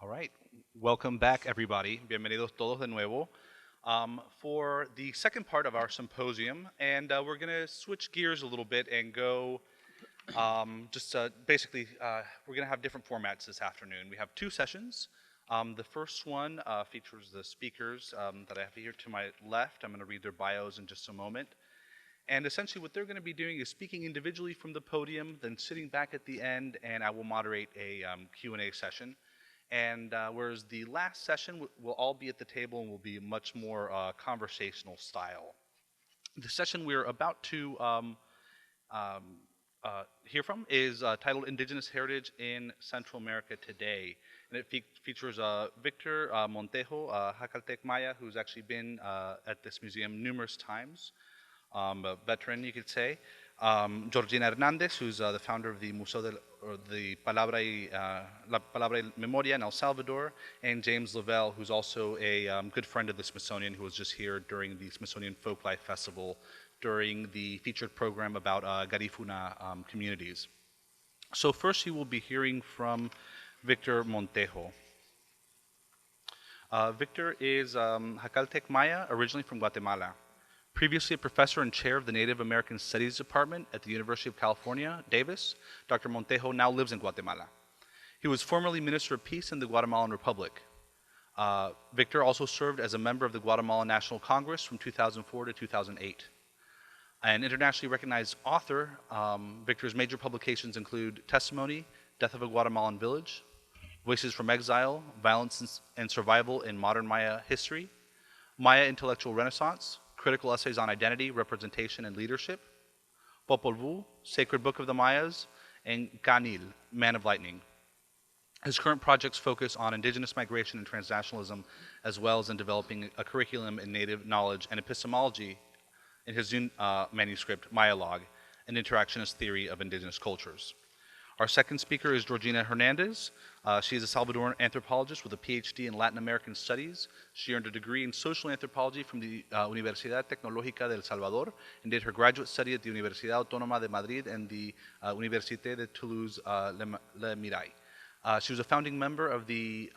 All right, welcome back, everybody. Bienvenidos todos de nuevo for the second part of our symposium, and we're going to switch gears a little bit and go basically, we're going to have different formats this afternoon. We have two sessions. The first one features the speakers that I have here to my left. I'm going to read their bios in just a moment. And essentially what they're going to be doing is speaking individually from the podium, then sitting back at the end, and I will moderate a Q&A session. And whereas the last session will all be at the table and will be much more conversational style. The session we're about to hear from is titled Indigenous Heritage in Central America Today. And it features Victor Montejo, Jakaltek Maya, who's actually been at this museum numerous times. A veteran, you could say. Georgina Hernández, who's the founder of the Museo the Palabra y Memoria in El Salvador, and James Lovell, who's also a good friend of the Smithsonian, who was just here during the Smithsonian Folklife Festival during the featured program about Garífuna communities. So first you will be hearing from Victor Montejo. Victor is Jakaltek Maya, originally from Guatemala. Previously a professor and chair of the Native American Studies Department at the University of California, Davis, Dr. Montejo now lives in Guatemala. He was formerly Minister of Peace in the Guatemalan Republic. Victor also served as a member of the Guatemalan National Congress from 2004 to 2008. An internationally recognized author, Victor's major publications include Testimony, Death of a Guatemalan Village, Voices from Exile, Violence and Survival in Modern Maya History, Maya Intellectual Renaissance, Critical Essays on Identity, Representation, and Leadership, Popol Vuh, Sacred Book of the Mayas, and Canil, Man of Lightning. His current projects focus on indigenous migration and transnationalism, as well as in developing a curriculum in native knowledge and epistemology in his new manuscript, Mayalog, an interactionist theory of indigenous cultures. Our second speaker is Georgina Hernández. She is a Salvadoran anthropologist with a PhD in Latin American Studies. She earned a degree in social anthropology from the Universidad Tecnológica de El Salvador and did her graduate study at the Universidad Autónoma de Madrid and the Université de Toulouse-Le Mirail. She was a founding member of the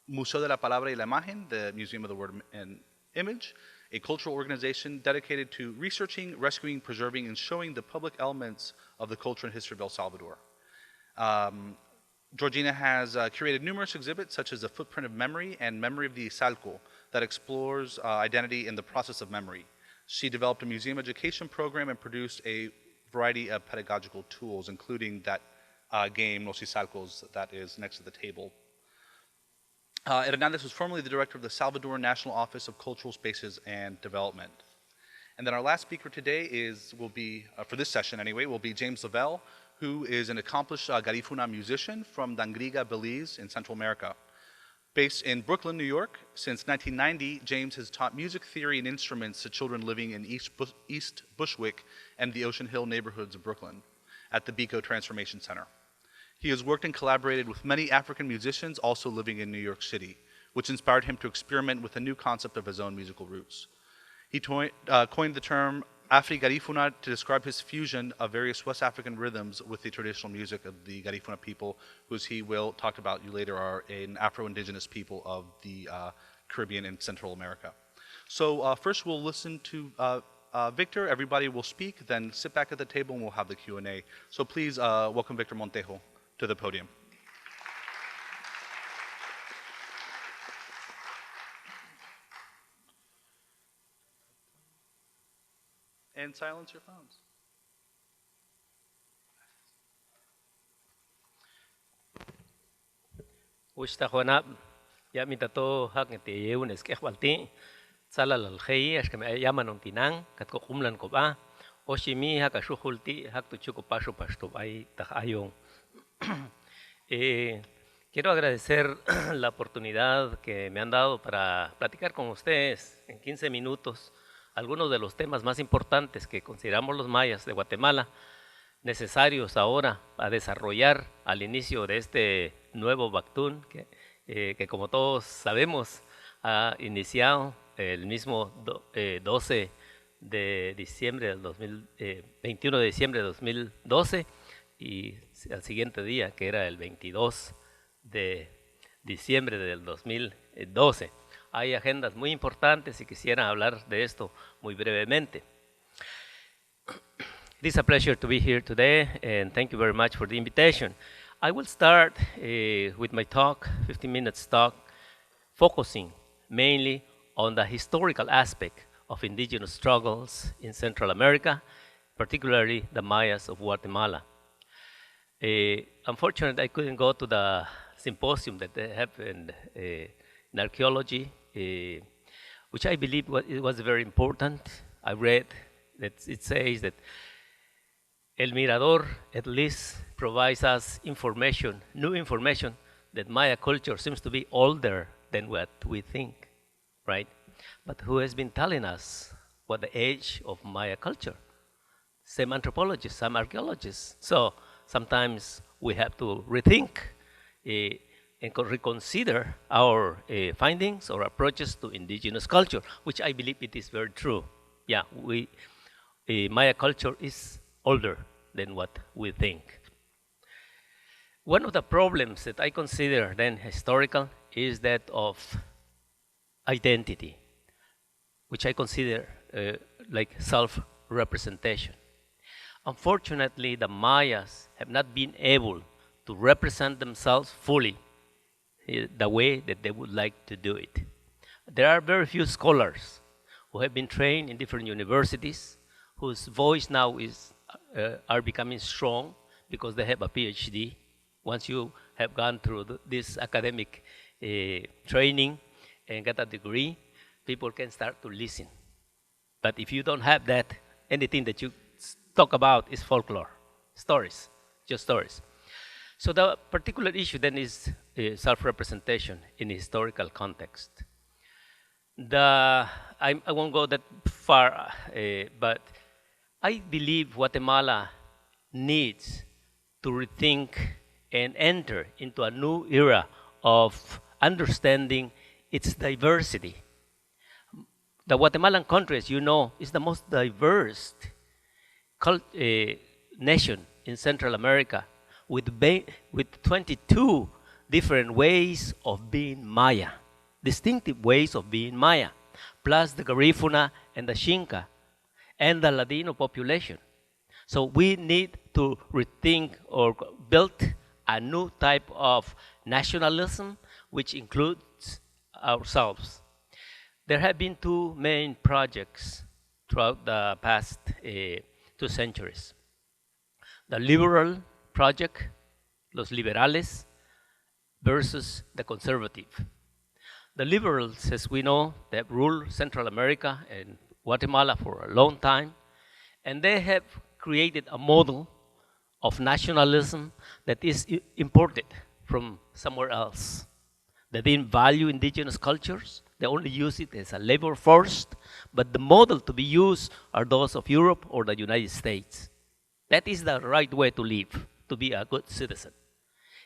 Museo de la Palabra y la Imagen, the Museum of the Word and Image, a cultural organization dedicated to researching, rescuing, preserving, and showing the public elements of the culture and history of El Salvador. Georgina has curated numerous exhibits, such as The Footprint of Memory and Memory of the Isalco, that explores identity in the process of memory. She developed a museum education program and produced a variety of pedagogical tools, including that game, Los Isalcos, that is next to the table. Hernández was formerly the director of the Salvador National Office of Cultural Spaces and Development. And then our last speaker today will be, for this session anyway, will be James Lovell, who is an accomplished Garífuna musician from Dangriga, Belize in Central America. Based in Brooklyn, New York, since 1990, James has taught music theory and instruments to children living in East Bushwick and the Ocean Hill neighborhoods of Brooklyn at the Biko Transformation Center. He has worked and collaborated with many African musicians also living in New York City, which inspired him to experiment with a new concept of his own musical roots. He coined the term Afri-Garífuna to describe his fusion of various West African rhythms with the traditional music of the Garífuna people, who, as he will talk about you later, are an Afro-Indigenous people of the Caribbean and Central America. So first we'll listen to Victor. Everybody will speak, then sit back at the table and we'll have the Q&A. So please welcome Victor Montejo to the podium. And silence your phones. Ushtahuanab, ya mitato hak ngete yeun eskehwalti, salal alhei eskame yaman tinang, katko kumlan koba, oshimi hak ashuhulti hak tuchuko pasho pastobai tajayong. Quiero agradecer la oportunidad que me han dado para platicar con ustedes en 15 minutos algunos de los temas más importantes que consideramos los mayas de Guatemala, necesarios ahora a desarrollar al inicio de este nuevo Bactún, que como todos sabemos ha iniciado el mismo 12 de diciembre del 21 de diciembre de 2012 y al siguiente día, que era el 22 de diciembre del 2012. Hay agendas muy importantes y quisiera hablar de esto muy brevemente. It is a pleasure to be here today, and thank you very much for the invitation. I will start with my talk, 15 minutes talk, focusing mainly on the historical aspect of indigenous struggles in Central America, particularly the Mayas of Guatemala. Unfortunately, I couldn't go to the symposium that they have in archaeology, which I believe it was very important. I read that it says that El Mirador at least provides us information, new information, that Maya culture seems to be older than what we think, right? But who has been telling us what the age of Maya culture? Some anthropologists, some archaeologists. So sometimes we have to rethink and reconsider our findings or approaches to indigenous culture, which I believe it is very true. Yeah, Maya culture is older than what we think. One of the problems that I consider then historical is that of identity, which I consider like self-representation. Unfortunately, the Mayas have not been able to represent themselves fully the way that they would like to do it. There are very few scholars who have been trained in different universities, whose voice now are becoming strong because they have a PhD. Once you have gone through this academic training and get a degree, people can start to listen. But if you don't have that, anything that you talk about is folklore, stories, just stories. So the particular issue then is self-representation in a historical context. I won't go that far, but I believe Guatemala needs to rethink and enter into a new era of understanding its diversity. The Guatemalan country, as you know, is the most diverse nation in Central America, with 22 different ways of being Maya, distinctive ways of being Maya, plus the Garífuna and the Xinca, and the Ladino population. So we need to rethink or build a new type of nationalism, which includes ourselves. There have been two main projects throughout the past 2 centuries. The liberal project, Los Liberales, versus the conservative. The liberals, as we know, they have ruled Central America and Guatemala for a long time, and they have created a model of nationalism that is imported from somewhere else. They didn't value indigenous cultures. They only use it as a labor force, but the model to be used are those of Europe or the United States. That is the right way to live, to be a good citizen.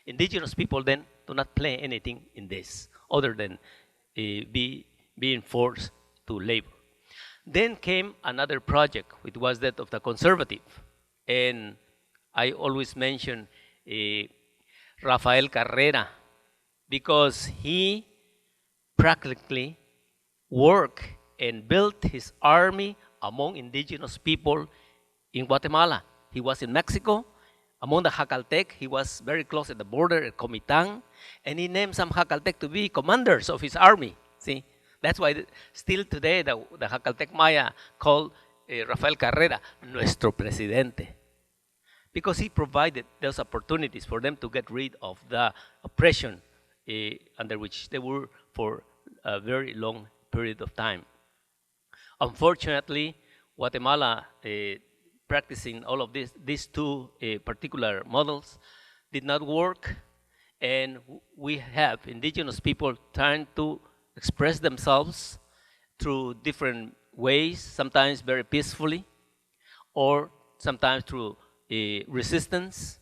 Indigenous people then do not play anything in this other than being forced to labor. Then came another project, which was that of the conservative. And I always mention Rafael Carrera, because he practically worked and built his army among indigenous people in Guatemala. He was in Mexico, among the Jacaltek. He was very close at the border at Comitán, and he named some Jacaltek to be commanders of his army. See, that's why still today the Jakaltek Maya call Rafael Carrera nuestro presidente, because he provided those opportunities for them to get rid of the oppression under which they were for a very long period of time. Unfortunately, Guatemala, practicing all of these two particular models, did not work, and we have indigenous people trying to express themselves through different ways, sometimes very peacefully, or sometimes through resistance.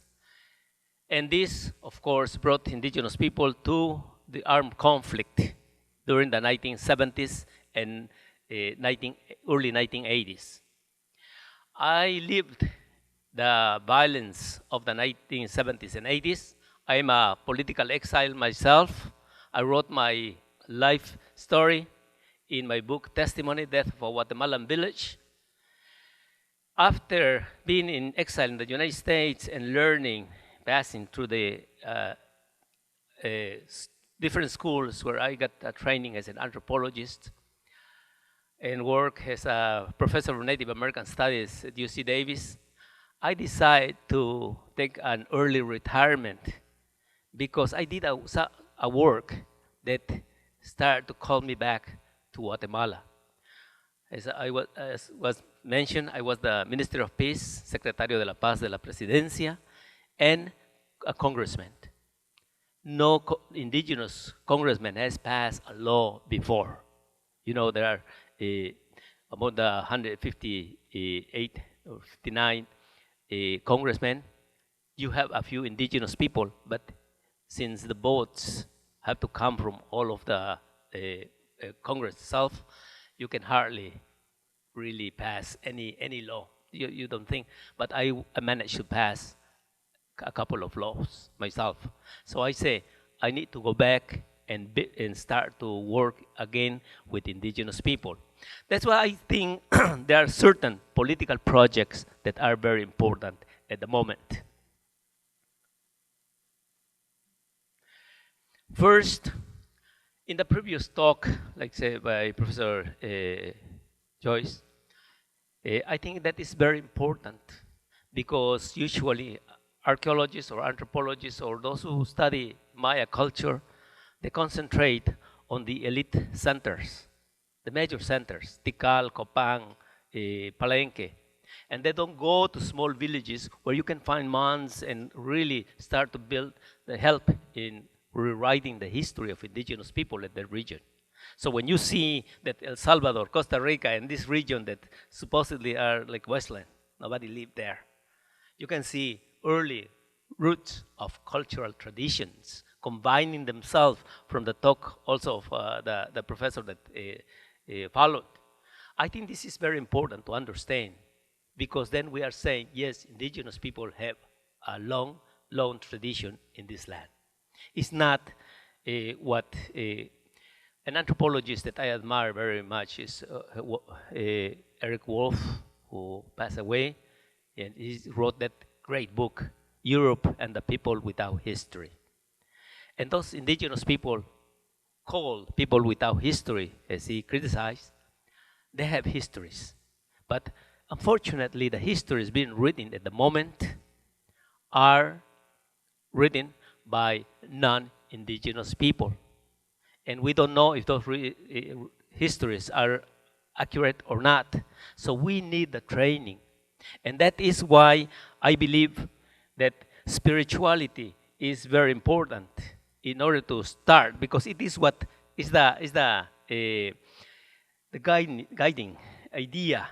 And this, of course, brought indigenous people to the armed conflict during the 1970s and early 1980s. I lived the violence of the 1970s and 80s. I'm a political exile myself. I wrote my life story in my book, Testimony, Death of a Guatemalan Village. After being in exile in the United States and learning, passing through the different schools where I got training as an anthropologist and work as a professor of Native American Studies at UC Davis, I decided to take an early retirement because I did a work that started to call me back to Guatemala. As was mentioned, I was the Minister of Peace, Secretario de la Paz de la Presidencia, and a congressman. No indigenous congressman has passed a law before. You know, there are about 158 or 59 congressmen. You have a few indigenous people, but since the votes have to come from all of the Congress itself, you can hardly really pass any law. You don't think, but I managed to pass a couple of laws myself. So I say I need to go back and start to work again with indigenous people. That's why I think there are certain political projects that are very important at the moment. First, in the previous talk, like say by Professor Joyce, I think that is very important because usually archaeologists or anthropologists or those who study Maya culture, they concentrate on the elite centers, the major centers, Tikal, Copán, Palenque, and they don't go to small villages where you can find mounds and really start to build the help in rewriting the history of indigenous people in the region. So when you see that El Salvador, Costa Rica, and this region that supposedly are like Westland, nobody lived there, you can see early roots of cultural traditions combining themselves from the talk also of the professor that followed. I think this is very important to understand because then we are saying, yes, indigenous people have a long, long tradition in this land. It's not what an anthropologist that I admire very much is Eric Wolf, who passed away, and he wrote that great book, Europe and the People Without History. And those indigenous people, called people without history, as he criticized, they have histories. But unfortunately, the histories being written at the moment are written by non-indigenous people. And we don't know if those histories are accurate or not. So we need the training. And that is why I believe that spirituality is very important in order to start, because it is what is the guiding idea,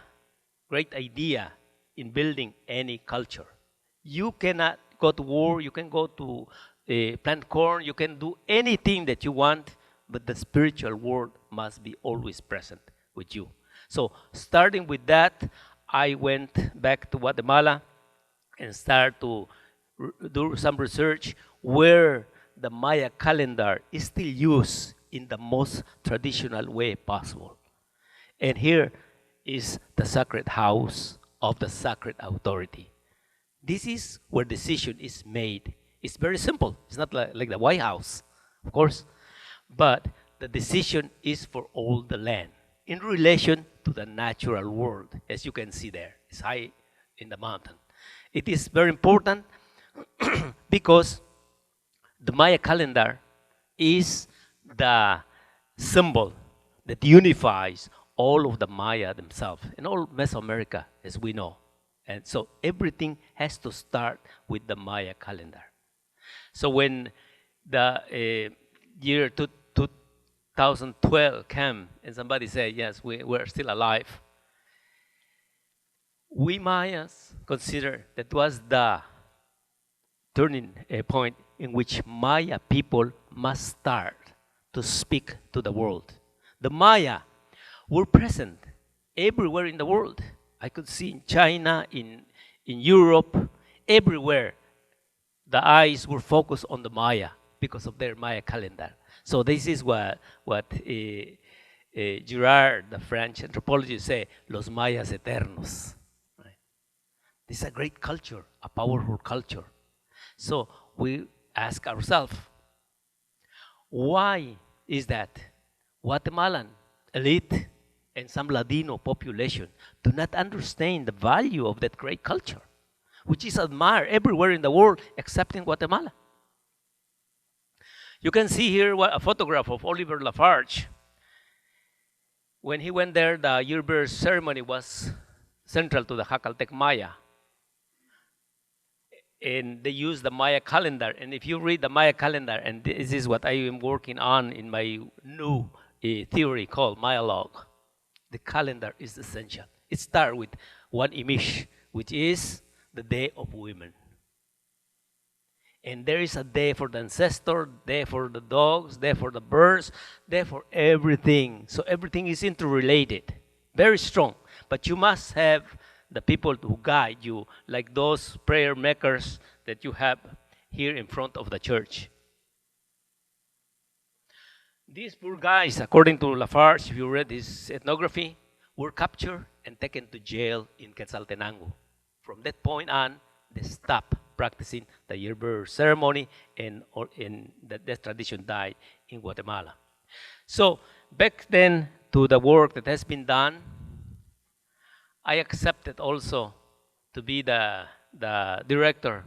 great idea in building any culture. You cannot go to war, you can go to plant corn, you can do anything that you want, but the spiritual world must be always present with you. So starting with that, I went back to Guatemala and started to do some research where the Maya calendar is still used in the most traditional way possible. And here is the sacred house of the sacred authority. This is where decision is made. It's very simple. It's not like the White House, of course, but the decision is for all the land in relation to the natural world, as you can see there. It's high in the mountain. It is very important because the Maya calendar is the symbol that unifies all of the Maya themselves and all Mesoamerica, as we know. And so everything has to start with the Maya calendar. So when the year 2012 came and somebody said, yes, we're still alive, we Mayas consider that was the turning point in which Maya people must start to speak to the world. The Maya were present everywhere in the world. I could see in China, in Europe, everywhere the eyes were focused on the Maya. because of their Maya calendar. So this is what Girard, the French anthropologist, say, los Mayas eternos. Right? This is a great culture, a powerful culture. So we ask ourselves, why is that Guatemalan elite and some Ladino population do not understand the value of that great culture, which is admired everywhere in the world except in Guatemala? You can see here a photograph of Oliver Lafarge. When he went there, the year-birth ceremony was central to the Jakaltek Maya. And they used the Maya calendar. And if you read the Maya calendar, and this is what I am working on in my new theory called Maya log, the calendar is essential. It starts with one image, which is the Day of Women. And there is a day for the ancestor, day for the dogs, day for the birds, day for everything. So everything is interrelated, very strong. But you must have the people who guide you, like those prayer makers that you have here in front of the church. These poor guys, according to Lafarge, if you read his ethnography, were captured and taken to jail in Quetzaltenango. From that point on, they stopped practicing the year-birth ceremony, and that tradition died in Guatemala. So back then, to the work that has been done, I accepted also to be the director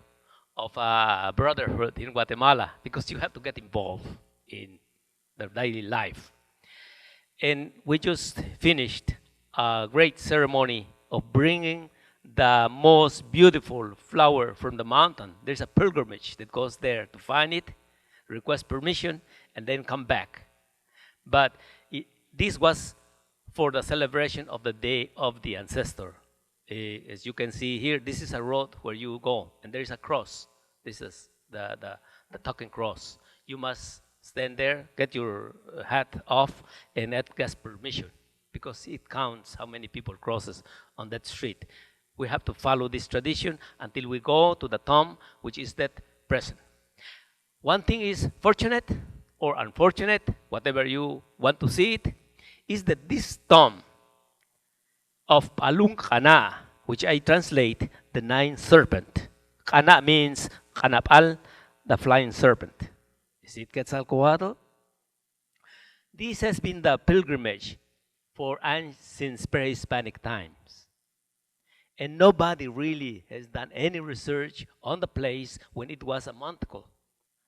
of a brotherhood in Guatemala, because you have to get involved in their daily life. And we just finished a great ceremony of bringing the most beautiful flower from the mountain. There's a pilgrimage that goes there to find it, request permission, and then come back. But this was for the celebration of the Day of the Ancestor. As you can see here, this is a road where you go, and there is a cross. This is the token cross. You must stand there, get your hat off, and ask permission, because it counts how many people crosses on that street. We have to follow this tradition until we go to the tomb, which is that present. One thing is fortunate or unfortunate, whatever you want to see it, is that this tomb of Palung Kana, which I translate the ninth serpent. Kana means Kanapal, the flying serpent. Is it Quetzalcoatl? This has been the pilgrimage since pre-Hispanic times. And nobody really has done any research on the place when it was a monticle.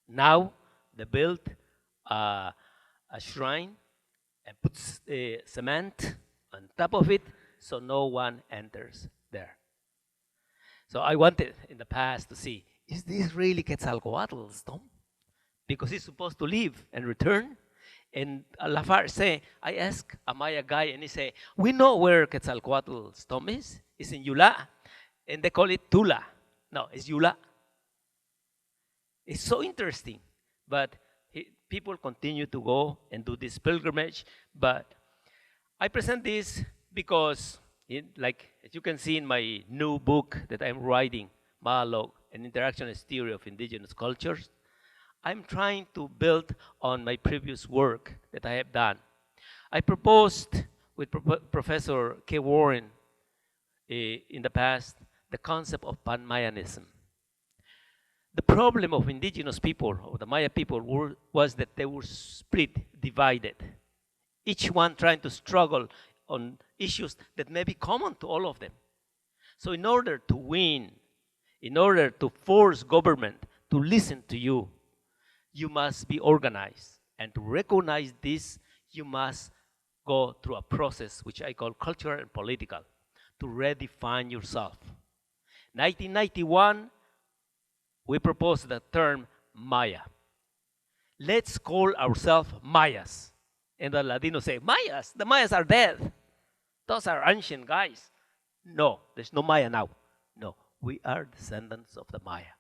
Now they built a shrine and put cement on top of it, so no one enters there. So I wanted in the past to see, is this really Quetzalcoatl's tomb? Because he's supposed to leave and return. And Lafarge say, I asked a Maya guy, and he say, we know where Quetzalcoatl's tomb is. It's in Yula. And they call it Tula. No, it's Yula. It's so interesting. But people continue to go and do this pilgrimage. But I present this because, like as you can see in my new book that I'm writing, Dialogue, an Interactionist Theory of Indigenous Cultures, I'm trying to build on my previous work that I have done. I proposed with Professor K. Warren in the past the concept of Pan-Mayanism. The problem of indigenous people, or the Maya people, was that they were split, divided, each one trying to struggle on issues that may be common to all of them. So in order to win, in order to force government to listen to you, you must be organized. And to recognize this, you must go through a process which I call cultural and political, to redefine yourself. 1991, we proposed the term Maya. Let's call ourselves Mayas. And the Latinos say, Mayas? The Mayas are dead. Those are ancient guys. No, there's no Maya now. No, we are descendants of the Maya.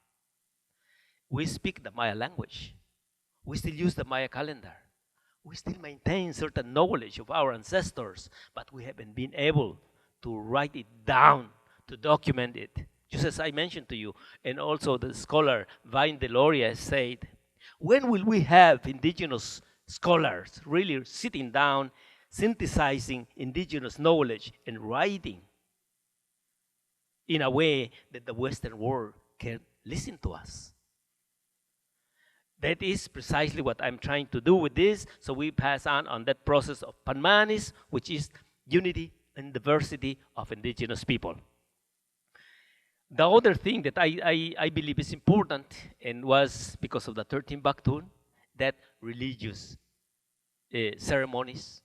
We speak the Maya language. We still use the Maya calendar. We still maintain certain knowledge of our ancestors, but we haven't been able to write it down, to document it. Just as I mentioned to you, and also the scholar Vine Deloria said, When will we have indigenous scholars really sitting down, synthesizing indigenous knowledge and writing in a way that the Western world can listen to us? That is precisely what I'm trying to do with this. So we pass on that process of Panmanis, which is unity and diversity of indigenous people. The other thing that I believe is important, and was because of the 13 Baktun, that religious ceremonies,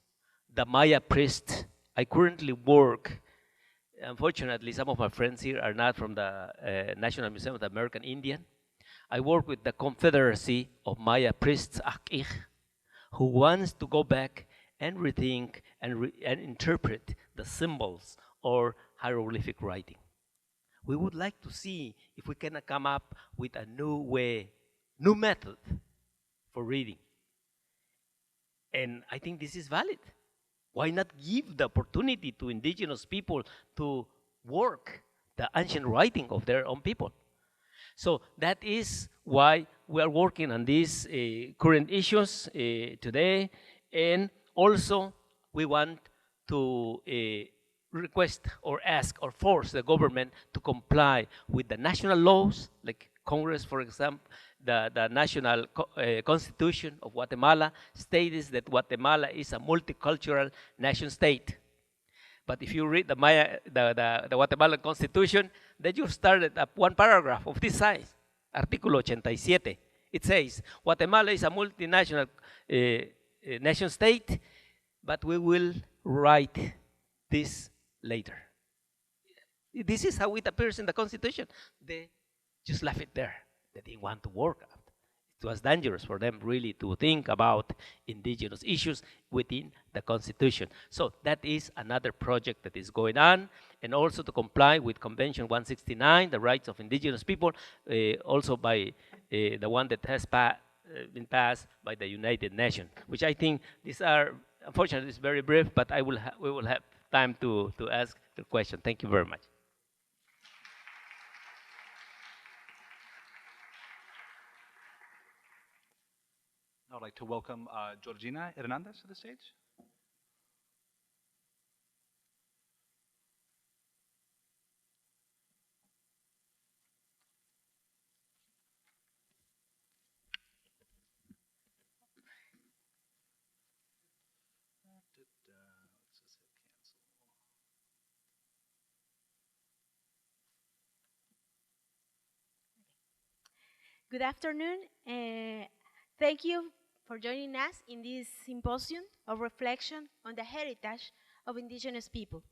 the Maya priest. I currently work, unfortunately, some of my friends here are not from the National Museum of the American Indian. I work with the Confederacy of Maya Priests, Akich, who wants to go back and rethink and interpret the symbols or hieroglyphic writing. We would like to see if we can come up with a new way, new method for reading. And I think this is valid. Why not give the opportunity to indigenous people to work the ancient writing of their own people? So that is why we are working on these current issues today. And also we want to request or ask or force the government to comply with the national laws, like Congress, for example. The National Constitution of Guatemala states that Guatemala is a multicultural nation state. But if you read the Guatemalan Constitution, then you started at one paragraph of this size, Artículo 87. It says, Guatemala is a multinational nation state, but we will write this later. This is how it appears in the Constitution. They just left it there. They didn't want to work out. It was dangerous for them really to think about indigenous issues within the Constitution. So that is another project that is going on, and also to comply with Convention 169, the rights of indigenous people, also by the one that has been passed by the United Nations, which I think these are, unfortunately, it's very brief, but we will have time to ask the question. Thank you very much. I'd like to welcome Georgina Hernández to the stage. Good afternoon. Thank you for joining us in this symposium of reflection on the heritage of indigenous people.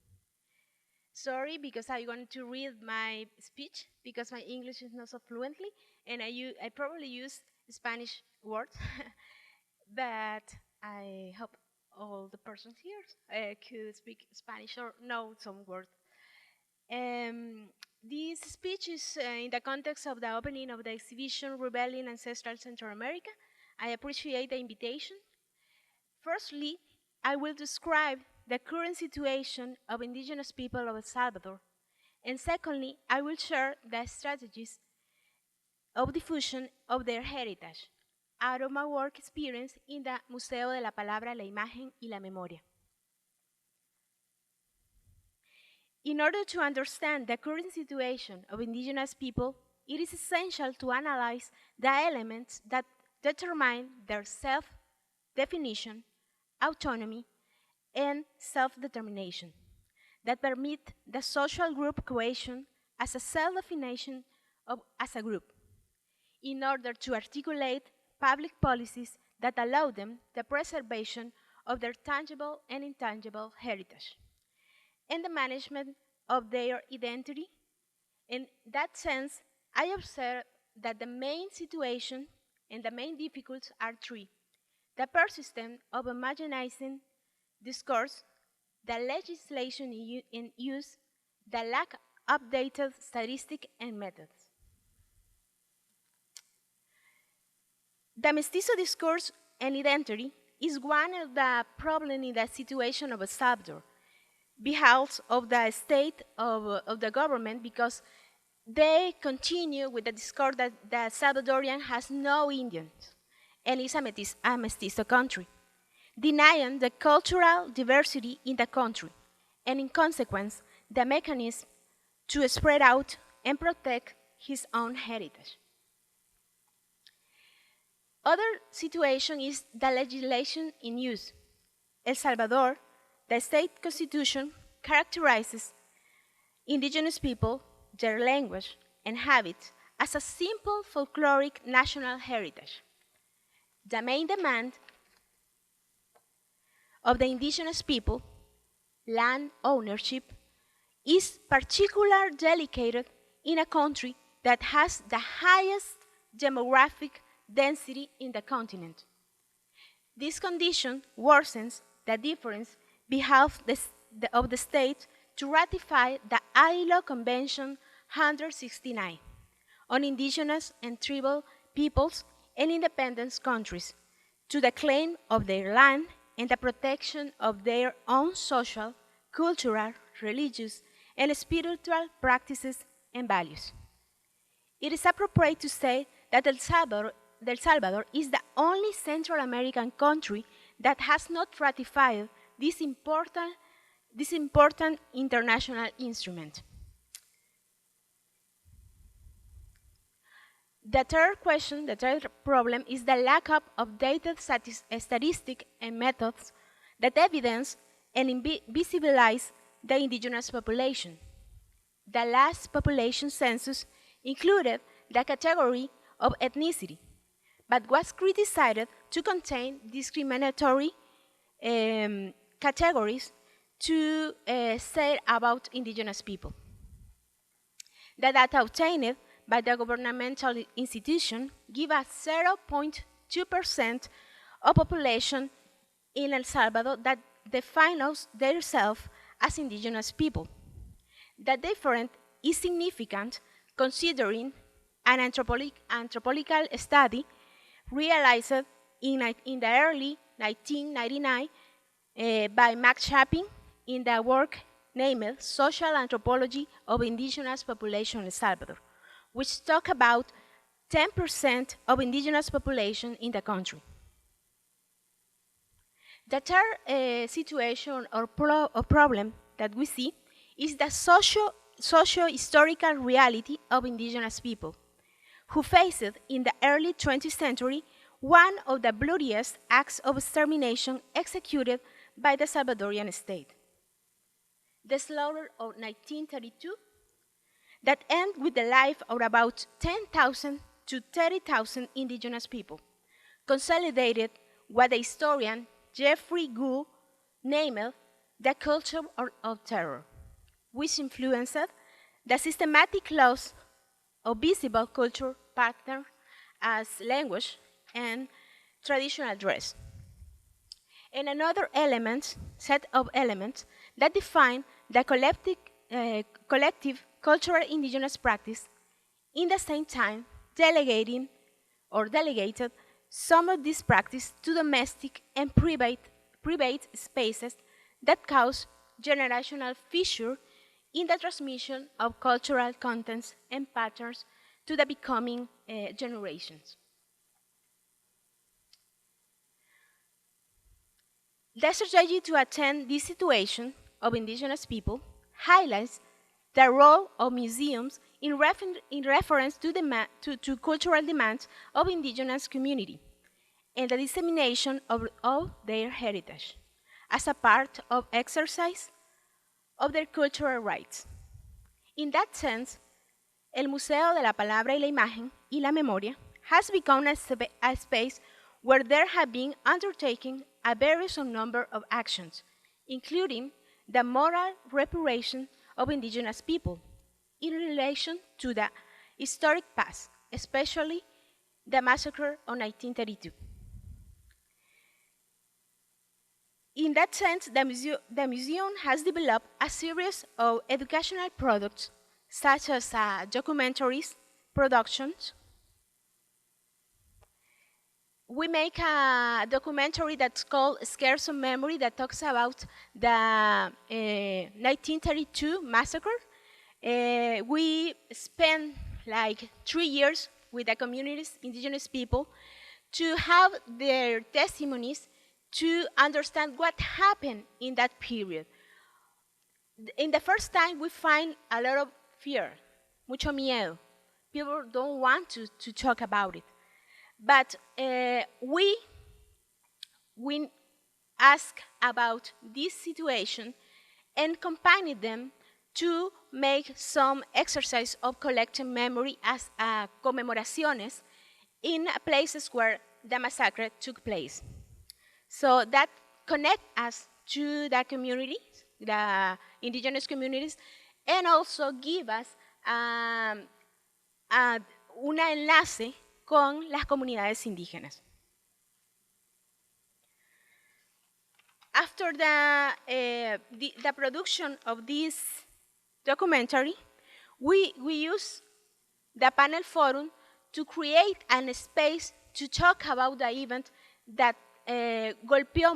Sorry, because I'm going to read my speech because my English is not so fluently, and I probably use Spanish words, but I hope all the persons here could speak Spanish or know some words. This speech is in the context of the opening of the exhibition Rebelling Ancestral Central America. I appreciate the invitation. Firstly, I will describe the current situation of indigenous people of El Salvador. And secondly, I will share the strategies of diffusion of their heritage out of my work experience in the Museo de la Palabra, la Imagen y la Memoria. In order to understand the current situation of indigenous people, it is essential to analyze the elements that determine their self-definition, autonomy, and self-determination, that permit the social group cohesion as a self-definition as a group, in order to articulate public policies that allow them the preservation of their tangible and intangible heritage, and the management of their identity. In that sense, I observe that the main situation and the main difficulties are three: the persistence of homogenizing discourse, the legislation in use, the lack of updated statistics and methods. The mestizo discourse and identity is one of the problems in the situation of El Salvador, behalf of the state of the government, because they continue with the discourse that the Salvadorian has no Indians. and is a mestizo country, denying the cultural diversity in the country, and in consequence, the mechanism to spread out and protect his own heritage. Other situation is the legislation in use. El Salvador, the state constitution characterizes indigenous people, their language, and habits as a simple folkloric national heritage. The main demand of the indigenous people, land ownership, is particularly delicate in a country that has the highest demographic density in the continent. This condition worsens the difference behalf of the state to ratify the ILO Convention 169 on indigenous and tribal peoples and independent countries to the claim of their land and the protection of their own social, cultural, religious, and spiritual practices and values. It is appropriate to say that El Salvador is the only Central American country that has not ratified this important international instrument. The third problem is the lack of updated statistics and methods that evidence and visibilize the indigenous population. The last population census included the category of ethnicity, but was criticized to contain discriminatory categories to say about indigenous people. The data obtained by the governmental institution give us 0.2% of population in El Salvador that defines themselves as indigenous people. The difference is significant considering an anthropological study realized in the early 1999 by Max Chapin in the work named Social Anthropology of Indigenous Population in El Salvador, which talk about 10% of indigenous population in the country. The third situation or problem that we see is the socio-historical reality of indigenous people, who faced in the early 20th century one of the bloodiest acts of extermination executed by the Salvadorian state. The slaughter of 1932 that ended with the life of about 10,000 to 30,000 indigenous people, consolidated what the historian Jeffrey Gould named the culture of terror, which influenced the systematic loss of visible culture patterns as language and traditional dress. And another set of elements that define the collective cultural indigenous practice, in the same time delegated some of this practice to domestic and private spaces that cause generational fissure in the transmission of cultural contents and patterns to the becoming generations. The strategy to attend this situation of indigenous people highlights the role of museums in reference to cultural demands of indigenous community and the dissemination of their heritage as a part of exercise of their cultural rights. In that sense, el Museo de la Palabra y la Imagen y la Memoria has become a space where there have been undertaken a various number of actions, including the moral reparation of indigenous people in relation to the historic past, especially the massacre of 1932. In that sense, the museum has developed a series of educational products, such as documentaries, productions. We make a documentary that's called Scares of Memory that talks about the 1932 massacre. We spent like 3 years with the communities, indigenous people, to have their testimonies to understand what happened in that period. In the first time, we find a lot of fear, mucho miedo. People don't want to talk about it. But we ask about this situation and combine them to make some exercise of collective memory as commemoraciones in places where the massacre took place. So that connect us to the communities, the indigenous communities, and also give us un enlace con las comunidades indígenas. After the production of this documentary, we use the panel forum to create a space to talk about the event that golpeó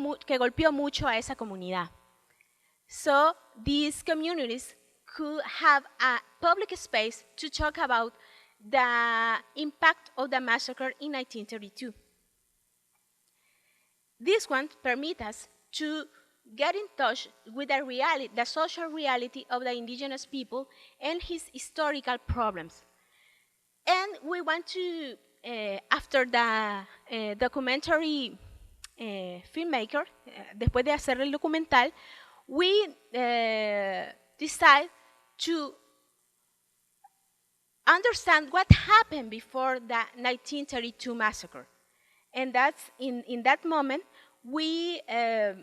mucho a esa comunidad. So these communities could have a public space to talk about the impact of the massacre in 1932. This one permits us to get in touch with the social reality of the indigenous people and his historical problems. And we want to, after the documentary filmmaker, después de hacer el documental, we decide to understand what happened before the 1932 massacre. And that's in that moment, we have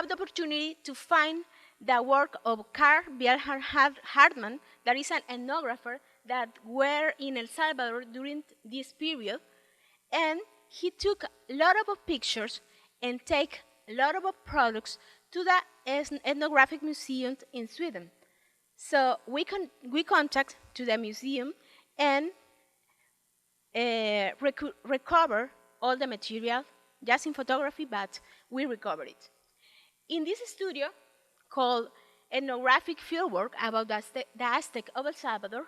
the opportunity to find the work of Carl Wilhelm Hartmann, that is an ethnographer that were in El Salvador during this period. And he took a lot of pictures and take a lot of products to the Ethnographic Museum in Sweden. So we contact to the museum and recover all the material, just in photography, but we recover it. In this studio called Ethnographic Fieldwork about the Aztec of El Salvador,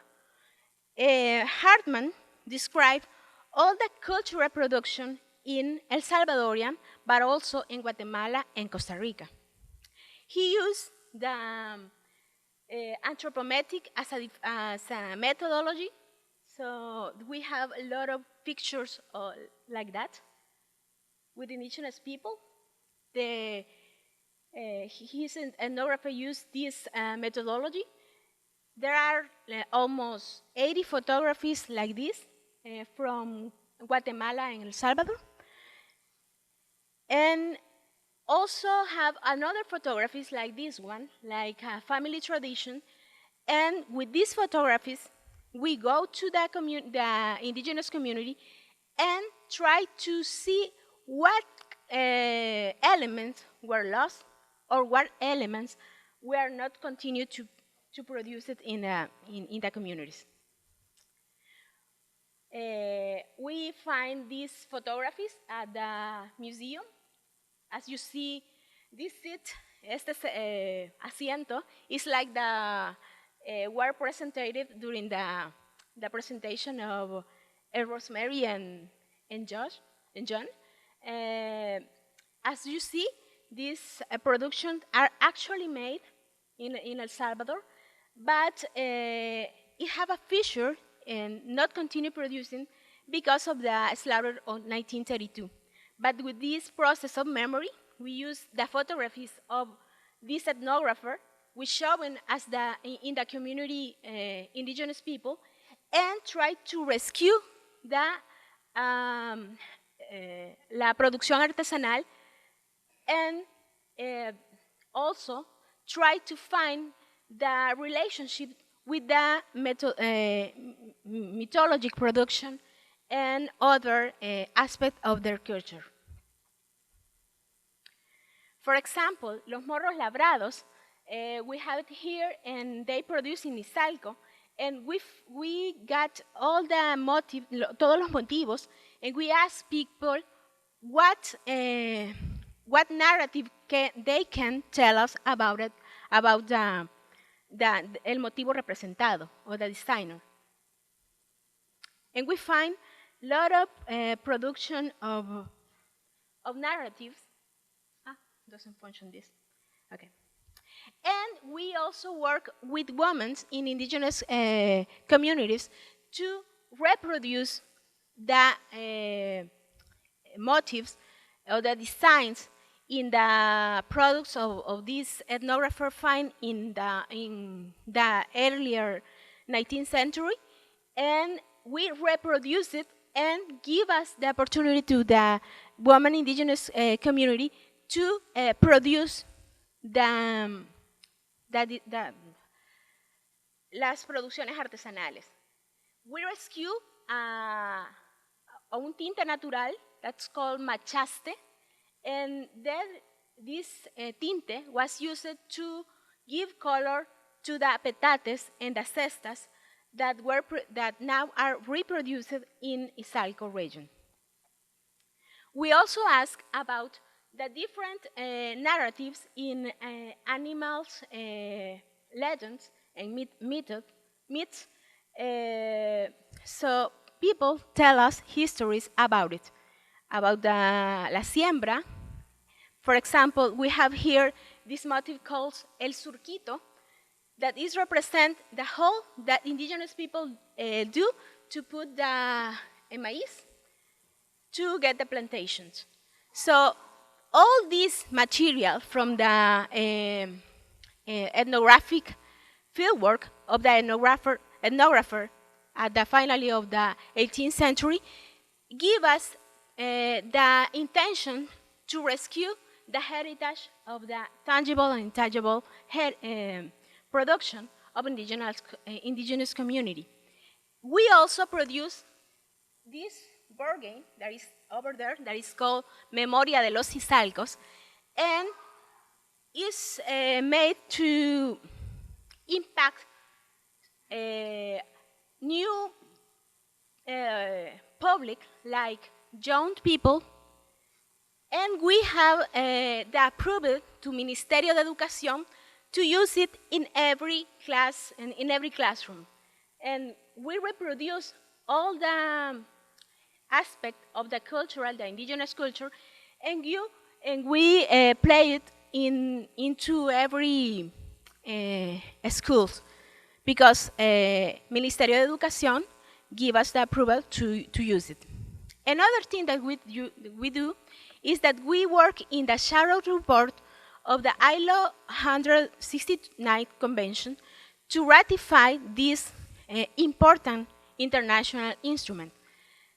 Hartmann described all the cultural production in El Salvadorian, but also in Guatemala and Costa Rica. He used the anthropometric as a methodology. So we have a lot of pictures like that with indigenous people. His ethnographer used this methodology. There are almost 80 photographies like this from Guatemala and El Salvador. And also have another photographies like this one, like a family tradition. And with these photographies, we go to the indigenous community and try to see what elements were lost or what elements were not continued to produce it in the communities. We find these photographies at the museum. As you see, this seat, asiento, is like the were presented during the presentation of Rosemary and John. As you see, these productions are actually made in El Salvador, but it have a feature and not continue producing because of the slaughter of 1932. But with this process of memory, we use the photographies of this ethnographer, which showing as in the community indigenous people, and try to rescue la producción artesanal, and also try to find the relationship with the mythologic production and other aspects of their culture. For example, los morros labrados, we have it here, and they produce in Izalco, and we got all the todos los motivos, and we asked people what narrative they can tell us about it, about el motivo representado, or the designer. And we find lot of production of narratives. Doesn't function this. Okay. And we also work with women in indigenous communities to reproduce the motifs or the designs in the products of this ethnographer find in the earlier 19th century, and we reproduce it and give us the opportunity to the woman indigenous community to produce las producciones artesanales. We rescue un tinte natural that's called machaste, and this tinte was used to give color to the petates and the cestas that now are reproduced in Izalco region. We also ask about the different narratives in animals, legends, and myths. So people tell us histories about it, about la siembra. For example, we have here this motif called El Surquito, that is represent the hole that indigenous people do to put the maize to get the plantations. So all this material from the ethnographic fieldwork of the ethnographer at the finally of the 18th century give us the intention to rescue the heritage of the tangible and intangible production of indigenous community. We also produce this board game that is over there that is called Memoria de los Izalcos, and is made to impact new public like young people, and we have the approval to Ministerio de Educación to use it in every class and in every classroom. And we reproduce all the aspect of the cultural, the indigenous culture, and we play it into every schools, because Ministerio de Educación give us the approval to use it. Another thing that we do is that we work in the shadow report of the ILO 169 Convention to ratify this important international instrument.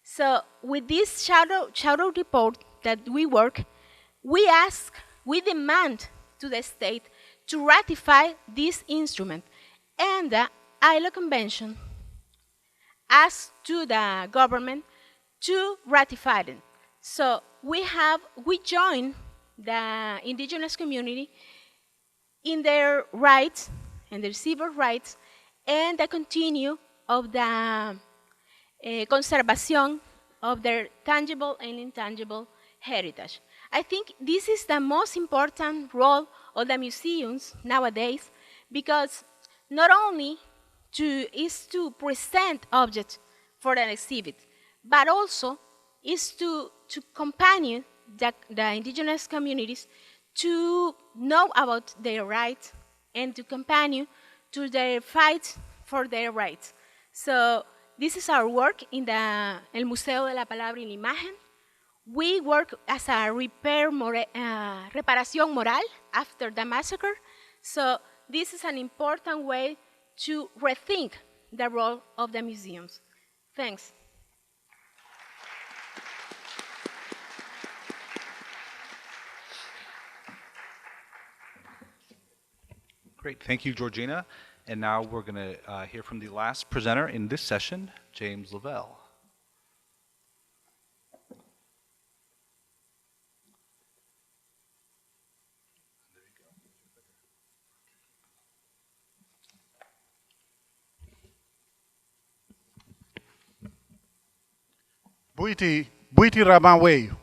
So with this shadow report that we work, we demand to the state to ratify this instrument, and the ILO Convention asks to the government to ratify it. So we join the indigenous community in their rights and their civil rights and the continue of the conservation of their tangible and intangible heritage. I think this is the most important role of the museums nowadays, because not only is to present objects for an exhibit, but also is to accompany the indigenous communities to know about their rights and to accompany to their fight for their rights. So this is our work in el Museo de la Palabra y la Imagen. We work as a reparación moral after the massacre. So this is an important way to rethink the role of the museums. Thanks. Great, thank you, Georgina. And now we're going to hear from the last presenter in this session, James Lovell. Buiti Ramaweyu.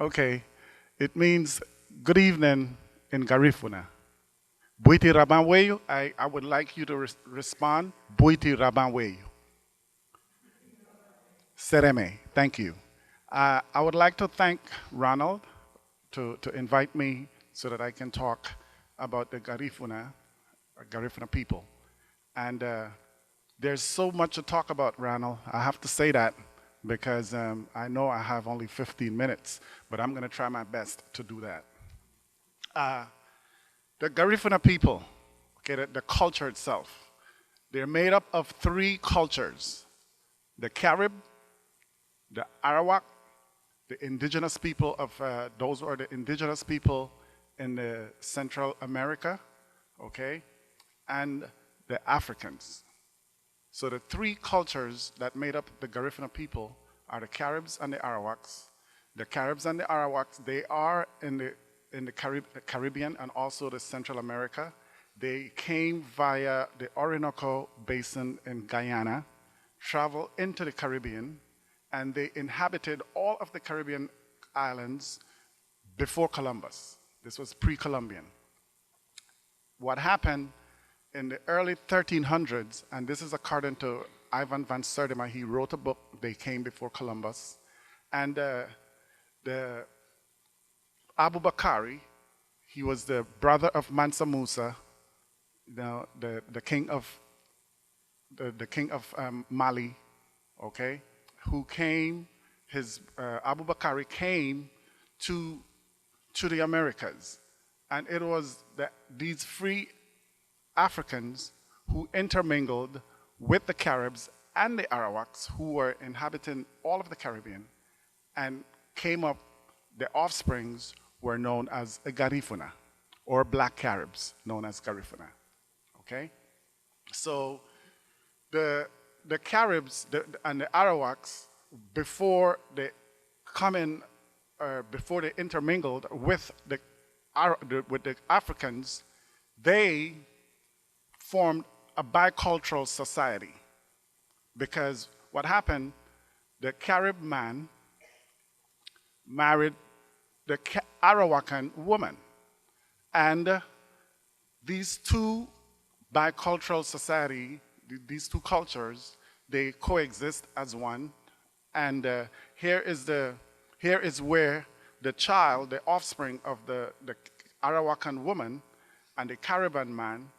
Okay, it means good evening in Garífuna. Buiti Rabanweyu, I would like you to respond. Buiti Rabanweyu. Sereme, thank you. I would like to thank Ronald to invite me so that I can talk about the Garífuna people. And there's so much to talk about, Ronald. I have to say that because I know I have only 15 minutes, but I'm going to try my best to do that. The Garífuna people, okay, the culture itself, they're made up of 3 cultures: the Carib, the Arawak, the indigenous people of, those are the indigenous people in the Central America, okay, and the Africans. So the 3 cultures that made up the Garífuna people are the Caribs and the Arawaks. The Caribs and the Arawaks, they are in the Caribbean and also the Central America. They came via the Orinoco Basin in Guyana, traveled into the Caribbean, and they inhabited all of the Caribbean islands before Columbus. This was pre-Columbian. What happened in the early 1300s, and this is according to Ivan van Sertima, he wrote a book, They Came Before Columbus, and the Abu Bakari, he was the brother of Mansa Musa, the king of Mali, okay, who came. Abu Bakari came to the Americas, and it was these free Africans who intermingled with the Caribs and the Arawaks, who were inhabiting all of the Caribbean, and came up. The offsprings were known as Garífuna, or black Caribs, known as Garífuna. Okay, so the Caribs and the Arawaks, before they before they intermingled with the Africans, they formed a bicultural society. Because what happened, the Carib man married the Arawakan woman. And these 2 bicultural society, these 2 cultures, they coexist as one. And here is where the child, the offspring of the Arawakan woman and the Caribbean man,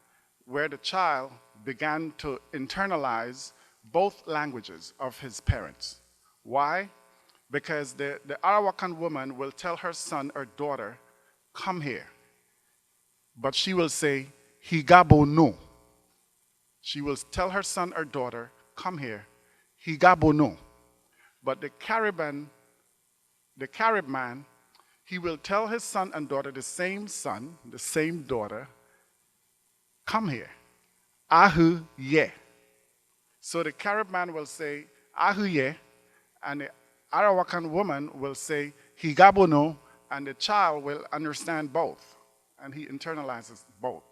where the child began to internalize both languages of his parents. Why? Because the Arawakan woman will tell her son or daughter, come here. But she will say, Higabo no. She will tell her son or daughter, come here. Higabo no. But the Carib man, he will tell his son and daughter, the same son, the same daughter, come here. Ahu ye. So the Carib man will say, Ahu ye, and the Arawakan woman will say, Higabo no, and the child will understand both, and he internalizes both.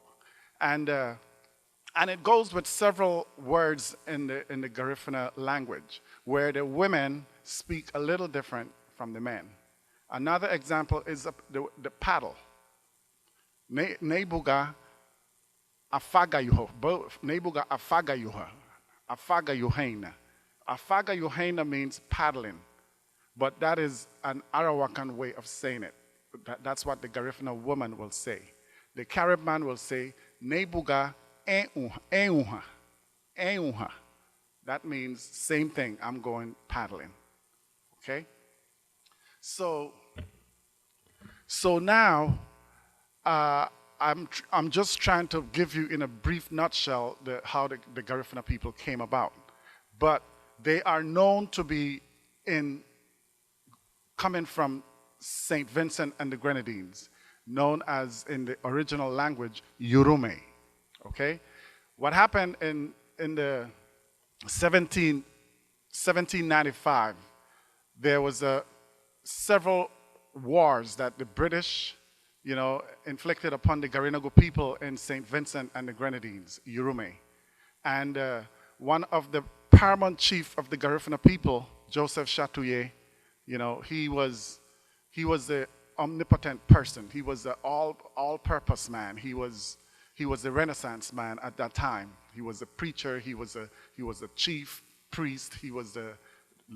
And it goes with several words in the Garífuna language, where the women speak a little different from the men. Another example is the paddle. Nebuga afagayuho. Nebuga afagayuha. Afagayuhaina. Afagayuhaina means paddling, but that is an Arawakan way of saying it. That's what the Garífuna woman will say. The Carib man will say, Nebuga euha. Euha. That means same thing, I'm going paddling. Okay? So now, I'm just trying to give you in a brief nutshell how the Garífuna people came about. But they are known to be coming from St. Vincent and the Grenadines, known as, in the original language, Yurume. Okay? What happened in the 1795, there was several wars that the British, inflicted upon the Garinagu people in St. Vincent and the Grenadines, Yurume. And one of the paramount chief of the Garífuna people, Joseph Chatouillet, he was the omnipotent person. He was the all-purpose man. He was He was a Renaissance man at that time. He was a preacher, he was a chief priest, he was a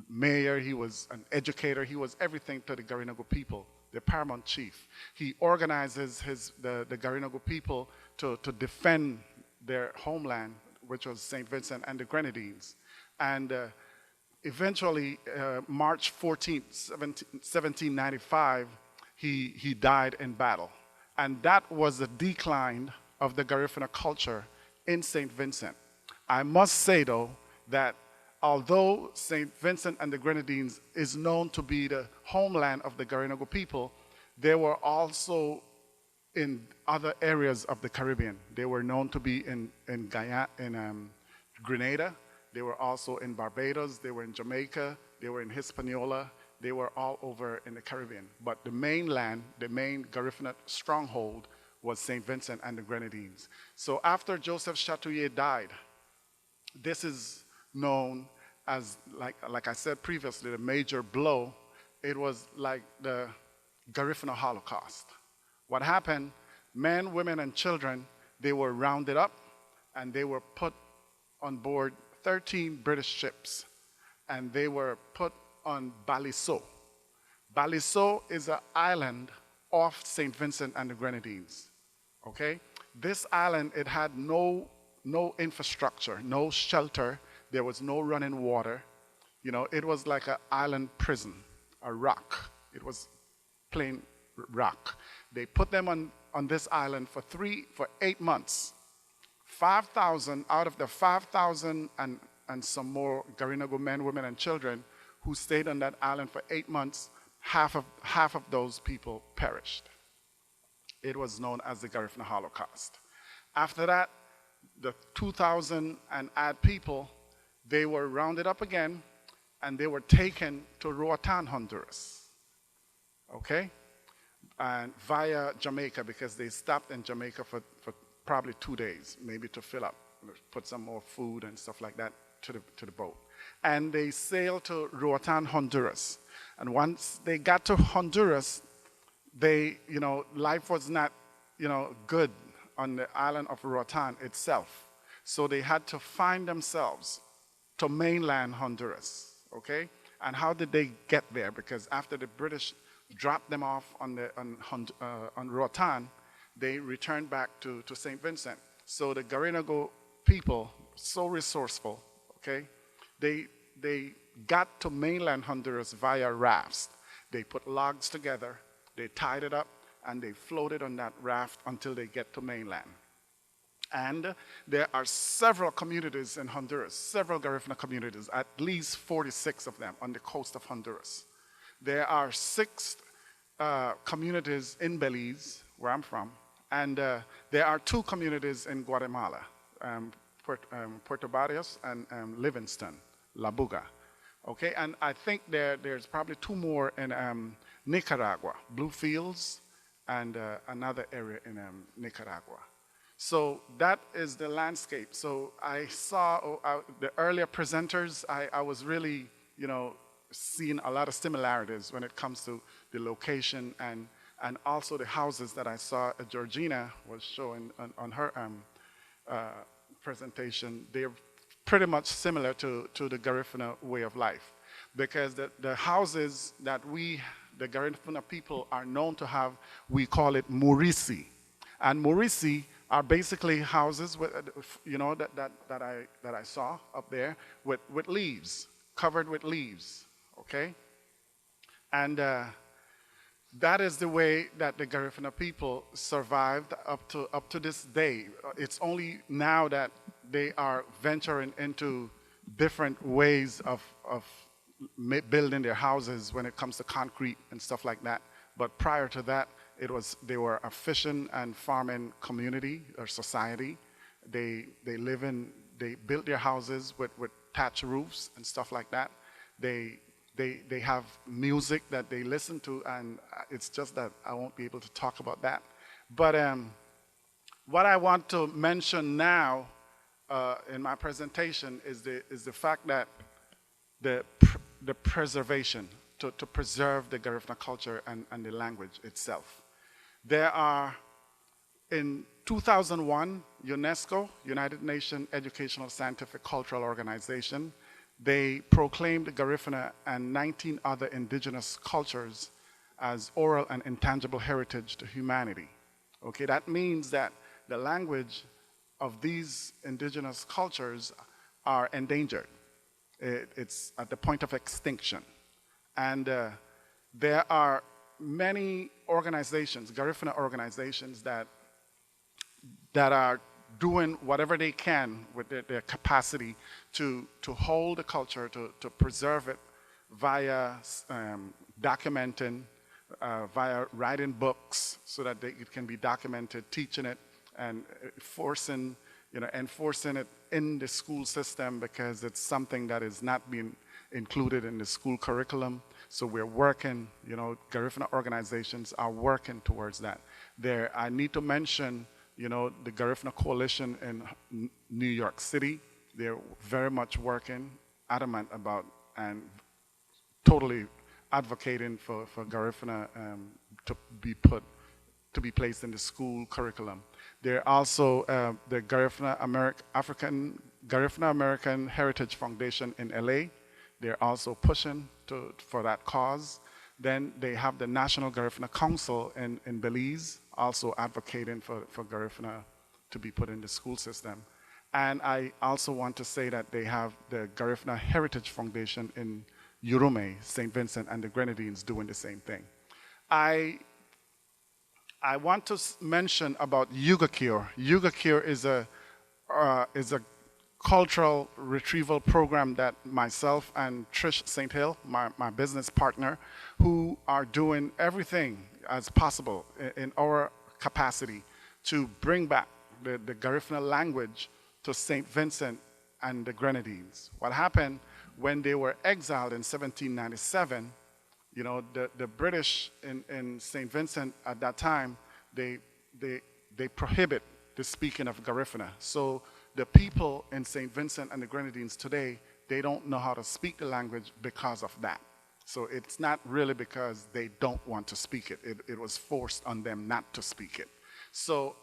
mayor, he was an educator, he was everything to the Garinagu people, the paramount chief. He organizes the Garinagu people to defend their homeland, which was St. Vincent and the Grenadines. And eventually, March 14th, 1795, he died in battle. And that was the decline of the Garífuna culture in St. Vincent. I must say, though, that although St. Vincent and the Grenadines is known to be the homeland of the Garinagu people, they were also in other areas of the Caribbean. They were known to be in Grenada. They were also in Barbados. They were in Jamaica. They were in Hispaniola. They were all over in the Caribbean. But the mainland, the main Garífuna stronghold, was St. Vincent and the Grenadines. So after Joseph Chatouillet died, this is known as, like I said previously, the major blow. It was like the Garífuna Holocaust. What happened, men, women, and children, they were rounded up and they were put on board 13 British ships, and they were put on Baliceaux. Baliceaux is an island off St. Vincent and the Grenadines, okay? This island, it had no infrastructure, no shelter. There was no running water. You know, it was like an island prison, a rock. It was plain rock. They put them on this island for 8 months. 5,000 out of the 5,000 and some more Garinagu men, women, and children who stayed on that island for 8 months, half of those people perished. It was known as the Garífuna Holocaust. After that, the 2,000 and odd people, they were rounded up again, and they were taken to Roatan, Honduras, okay? And via Jamaica, because they stopped in Jamaica for probably 2 days, maybe to fill up, put some more food and stuff like that to the boat. And they sailed to Roatan, Honduras. And once they got to Honduras, life was not, good on the island of Roatan itself. So they had to find themselves to mainland Honduras, okay? And how did they get there? Because after the British dropped them off on Roatan, they returned back to St. Vincent. So the Garinagu people, so resourceful, okay? They got to mainland Honduras via rafts. They put logs together, they tied it up, and they floated on that raft until they get to mainland. And there are several communities in Honduras, several Garífuna communities, at least 46 of them on the coast of Honduras. There are 6 communities in Belize, where I'm from, and there are 2 communities in Guatemala, Puerto Barrios and Livingston, La Buga. Okay, and I think there's probably 2 more in Nicaragua, Bluefields, and another area in Nicaragua. So that is the landscape. So I saw the earlier presenters, I was really, seeing a lot of similarities when it comes to the location and also the houses that I saw Georgina was showing on her presentation. They're pretty much similar to the Garífuna way of life, because the houses that the Garífuna people are known to have, we call it murisi. And murisi are basically houses with, that I saw up there with leaves, covered with leaves, okay? And that is the way that the Garífuna people survived up to this day. It's only now that they are venturing into different ways of building their houses when it comes to concrete and stuff like that. But prior to that, they were a fishing and farming community or society. They built their houses with thatch roofs and stuff like that. They have music that they listen to, and it's just that I won't be able to talk about that. But what I want to mention now in my presentation is the fact that the preservation, to preserve the Garífuna culture and the language itself. There are, in 2001, UNESCO, United Nations Educational, Scientific, Cultural Organization, they proclaimed Garífuna and 19 other indigenous cultures as oral and intangible heritage to humanity. Okay, that means that the language of these indigenous cultures are endangered. It's at the point of extinction. And there are many organizations, Garífuna organizations, that are doing whatever they can with their capacity to hold the culture, to preserve it via documenting, via writing books so that it can be documented, teaching it, and enforcing it in the school system, because it's something that is not being included in the school curriculum. So we're working, Garífuna organizations are working towards that. I need to mention, the Garífuna Coalition in New York City. They're very much working, adamant about, and totally advocating for Garífuna to be placed in the school curriculum. There are also the Garífuna American Heritage Foundation in LA. They're also pushing for that cause. Then they have the National Garífuna Council in Belize, also advocating for Garífuna to be put in the school system. And I also want to say that they have the Garífuna Heritage Foundation in Urume, St. Vincent and the Grenadines doing the same thing. I want to mention about Yugacure. Yugacure is a cultural retrieval program that myself and Trish St. Hill, my business partner, who are doing everything as possible in our capacity to bring back the Garífuna language to St. Vincent and the Grenadines. What happened when they were exiled in 1797, the British in St. Vincent at that time, they prohibit the speaking of Garífuna. So the people in St. Vincent and the Grenadines today, they don't know how to speak the language because of that. So it's not really because they don't want to speak it. It was forced on them not to speak it. So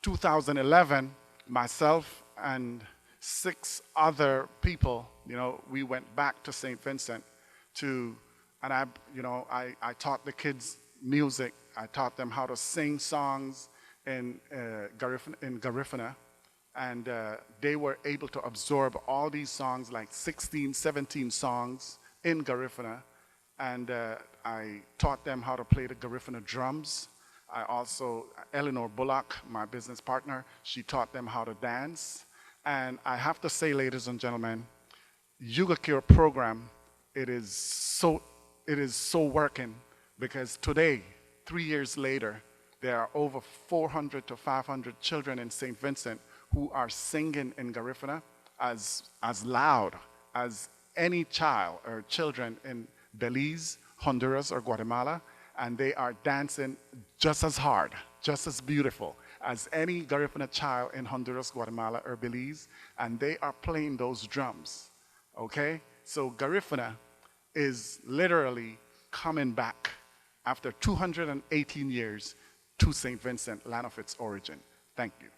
2011, myself and 6 other people, we went back to St. Vincent and I taught the kids music. I taught them how to sing songs in Garífuna. And they were able to absorb all these songs, like 16, 17 songs in Garífuna. And I taught them how to play the Garífuna drums. I also, Eleanor Bullock, my business partner, she taught them how to dance. And I have to say, ladies and gentlemen, Yugacure program, it is so working, because today, 3 years later, there are over 400 to 500 children in St. Vincent who are singing in Garífuna as loud as any child or children in Belize, Honduras, or Guatemala, and they are dancing just as hard, just as beautiful as any Garífuna child in Honduras, Guatemala, or Belize, and they are playing those drums, okay? So Garífuna is literally coming back after 218 years to St. Vincent, land of its origin. Thank you.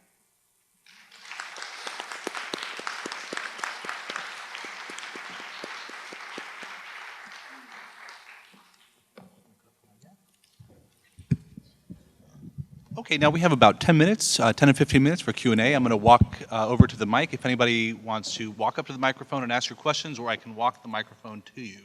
Okay, now we have about 10 minutes, 10 and 15 minutes for Q&A. I'm going to walk over to the mic if anybody wants to walk up to the microphone and ask your questions, or I can walk the microphone to you.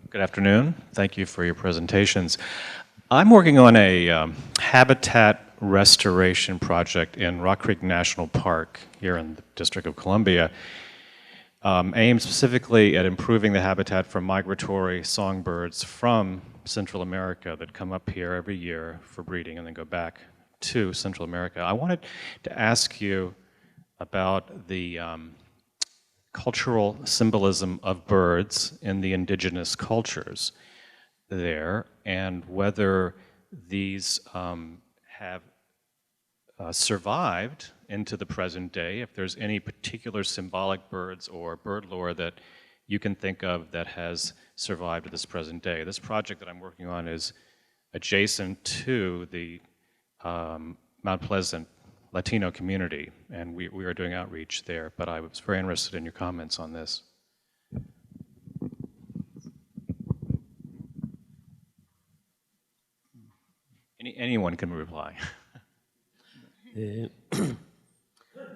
Good afternoon. Thank you for your presentations. I'm working on a habitat restoration project in Rock Creek National Park here in the District of Columbia, aimed specifically at improving the habitat for migratory songbirds from Central America that come up here every year for breeding and then go back to Central America. I wanted to ask you about the cultural symbolism of birds in the indigenous cultures there, and whether these have survived into the present day, if there's any particular symbolic birds or bird lore that you can think of that has survived to this present day. This project that I'm working on is adjacent to the Mount Pleasant Latino community, and we are doing outreach there, but I was very interested in your comments on this. Anyone can reply.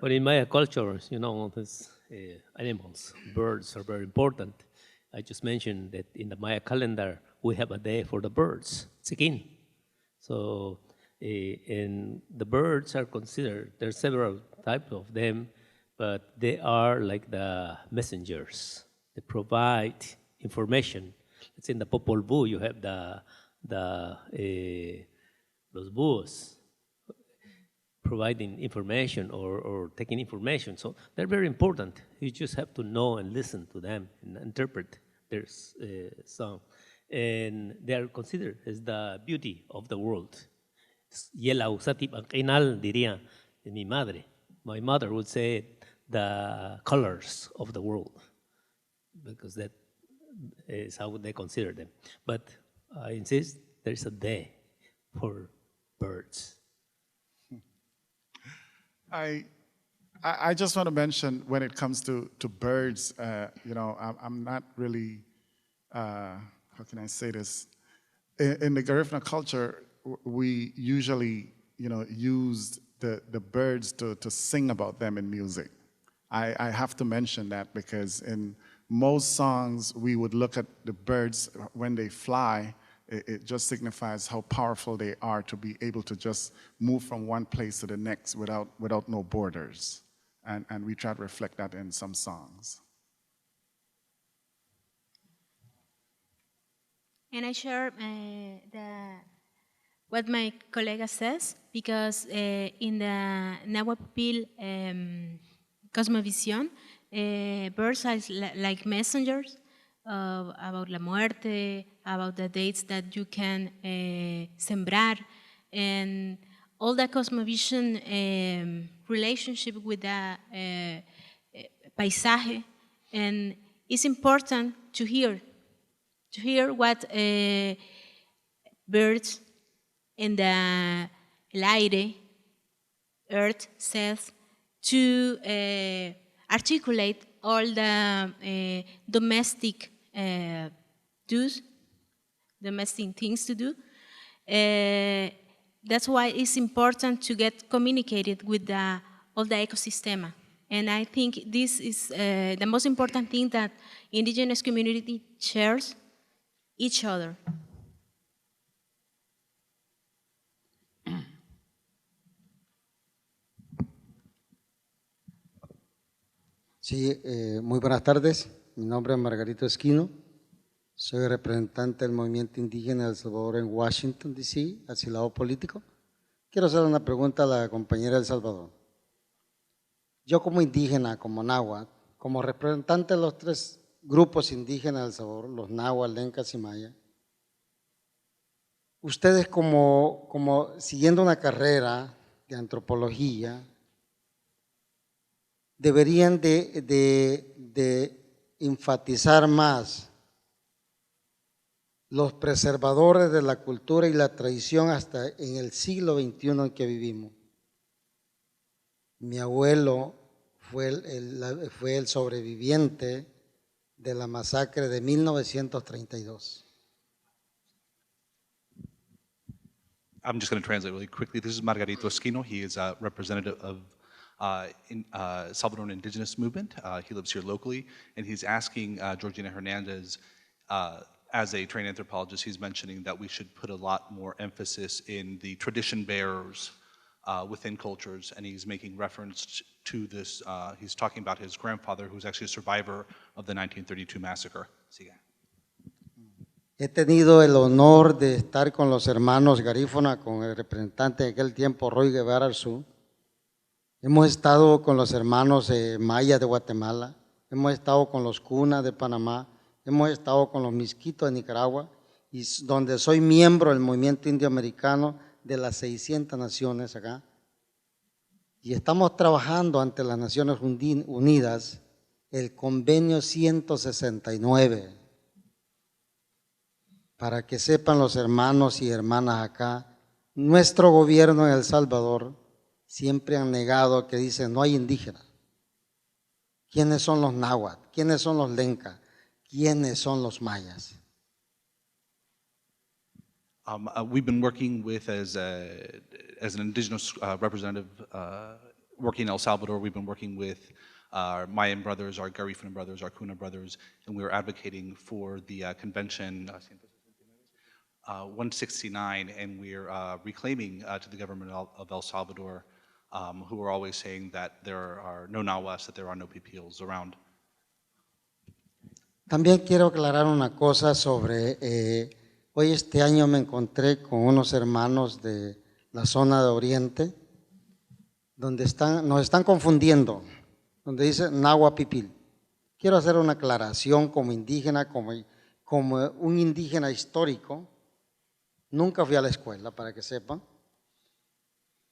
But in Maya culture, you know, these animals, birds are very important. I just mentioned that in the Maya calendar, we have a day for the birds, Tsikin. So, and the birds are considered, there are several types of them, but they are like the messengers. They provide information. Let's say in the Popol Vuh, you have los búhos providing information or taking information. So they're very important. You just have to know and listen to them and interpret their song. And they are considered as the beauty of the world. Yela usatip angkinal diría mi madre. My mother would say the colors of the world, because that is how they consider them. But I insist, there's a day for birds. I just want to mention, when it comes to birds, you know, I'm not really, how can I say this? In the Garífuna culture, we usually, you know, use the birds to sing about them in music. I have to mention that because in most songs, we would look at the birds when they fly. It just signifies how powerful they are to be able to just move from one place to the next without no borders. And we try to reflect that in some songs. And I share what my colleague says, because in the Nahuatl cosmovision, birds are like messengers about la muerte, about the dates that you can sembrar, and all the cosmovision relationship with the paisaje. And it's important to hear what birds and the el aire, earth, says, to articulate all the domestic domestic things to do. That's why it's important to get communicated with all the ecosystem. And I think this is the most important thing that indigenous community shares each other. Sí, muy buenas tardes. Mi nombre es Margarito Esquino. Soy representante del movimiento indígena de El Salvador en Washington, D.C., asilado político. Quiero hacer una pregunta a la compañera de El Salvador. Yo como indígena, como náhuatl, como representante de los tres grupos indígenas de El Salvador, los náhuatl, lencas y maya, ustedes como siguiendo una carrera de antropología, deberían de enfatizar más los preservadores de la cultura y la tradición hasta en el siglo XXI en que vivimos. Mi abuelo fue el sobreviviente de la masacre de 1932. I'm just going to translate really quickly. This is Margarito Esquino. He is a representative of Salvadoran Indigenous movement. He lives here locally, and he's asking Georgina Hernández, as a trained anthropologist, he's mentioning that we should put a lot more emphasis in the tradition bearers within cultures, and he's making reference to this. He's talking about his grandfather, who's actually a survivor of the 1932 massacre. Sigue. He tenido el honor de estar con los hermanos Garífuna, con el representante de aquel tiempo, Roy Guevara Arzú. Hemos estado con los hermanos Maya de Guatemala, hemos estado con los Cuna de Panamá, hemos estado con los Misquitos de Nicaragua y donde soy miembro del movimiento indioamericano de las 600 naciones acá. Y estamos trabajando ante las Naciones Unidas el convenio 169. Para que sepan los hermanos y hermanas acá, nuestro gobierno en El Salvador siempre han negado que dicen no hay indígenas. ¿Quiénes son los náhuatl? ¿Quiénes son los lencas? ¿Quiénes son los mayas? We've been working with, as an indigenous representative, working in El Salvador, we've been working with our Mayan brothers, our Garífuna brothers, our Kuna brothers, and we were advocating for the convention 169, and we're reclaiming to the government of El Salvador, who are always saying that there are no Nahuas, that there are no PPLs around. También quiero aclarar una cosa sobre, hoy este año me encontré con unos hermanos de la zona de Oriente, donde nos están confundiendo, donde dice Nahua Pipil. Quiero hacer una aclaración como indígena, como un indígena histórico. Nunca fui a la escuela, para que sepan.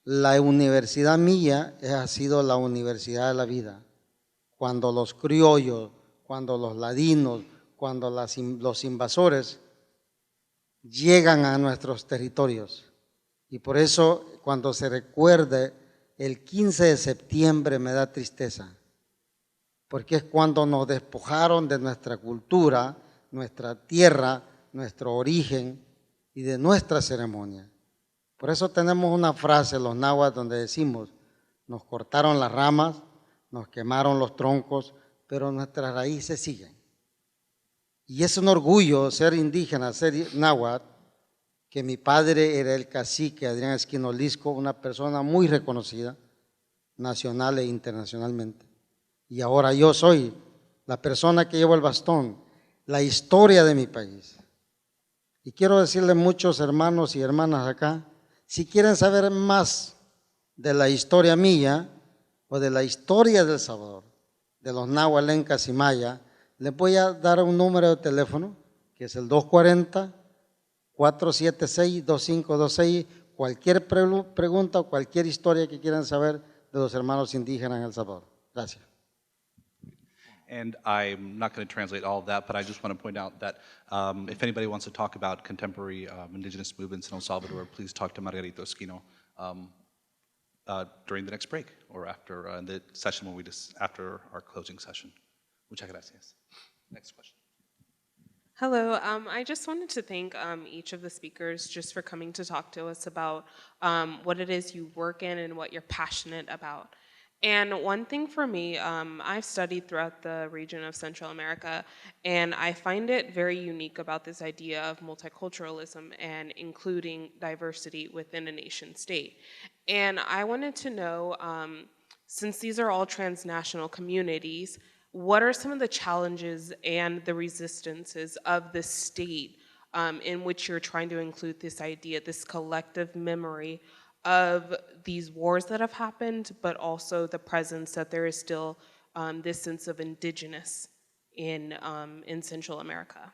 La universidad mía ha sido la universidad de la vida. Cuando los criollos, cuando los ladinos, cuando los invasores llegan a nuestros territorios. Y por eso, cuando se recuerde el 15 de septiembre me da tristeza, porque es cuando nos despojaron de nuestra cultura, nuestra tierra, nuestro origen y de nuestra ceremonia. Por eso tenemos una frase, los náhuatl, donde decimos, nos cortaron las ramas, nos quemaron los troncos, pero nuestras raíces siguen. Y es un orgullo ser indígena, ser náhuatl, que mi padre era el cacique Adrián Esquino Lisco, una persona muy reconocida, nacional e internacionalmente. Y ahora yo soy la persona que llevo el bastón, la historia de mi país. Y quiero decirle a muchos hermanos y hermanas acá, si quieren saber más de la historia mía o de la historia de El Salvador, de los náhuatl, lencas y maya, les voy a dar un número de teléfono, que es el 240-476-2526, cualquier pregunta o cualquier historia que quieran saber de los hermanos indígenas en El Salvador. Gracias. And I'm not going to translate all of that, but I just want to point out that if anybody wants to talk about contemporary indigenous movements in El Salvador, please talk to Margarito Esquino during the next break or after the session after our closing session. Muchas gracias. Next question. Hello, I just wanted to thank each of the speakers just for coming to talk to us about what it is you work in and what you're passionate about. And one thing for me, I've studied throughout the region of Central America, and I find it very unique about this idea of multiculturalism and including diversity within a nation state. And I wanted to know, since these are all transnational communities, what are some of the challenges and the resistances of the state in which you're trying to include this idea, this collective memory of these wars that have happened, but also the presence that there is still this sense of indigenous in Central America?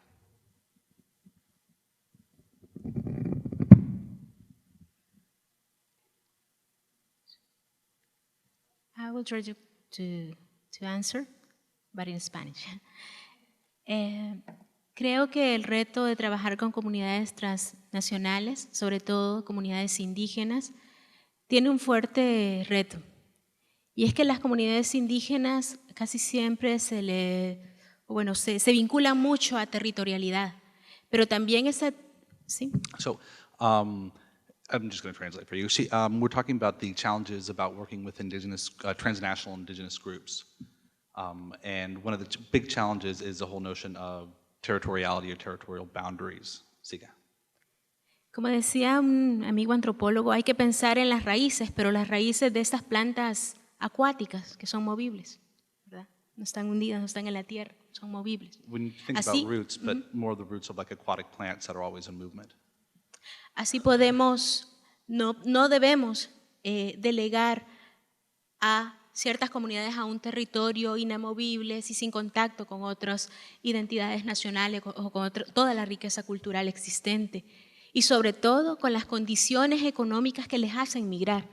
I will try to answer, but in Spanish. Creo que el reto de trabajar con comunidades transnacionales, sobre todo comunidades indígenas, tiene un fuerte reto. Y es que las comunidades indígenas casi siempre se vinculan mucho a territorialidad, pero también esa... ¿sí? So, I'm just going to translate for you. See, we're talking about the challenges about working with indigenous, transnational indigenous groups. And one of the big challenges is the whole notion of territoriality or territorial boundaries. Siga. Como decía un amigo antropólogo, hay que pensar en las raíces, pero las raíces de estas plantas acuáticas que son movibles, ¿verdad? No están hundidas, no están en la tierra, son movibles. When you think about roots, but more the roots of like aquatic plants that are always in movement. Así podemos, no debemos delegar a ciertas comunidades a un territorio inamovibles y sin contacto con otras identidades nacionales o con toda la riqueza cultural existente, y sobre todo con las condiciones económicas que les hacen migrar.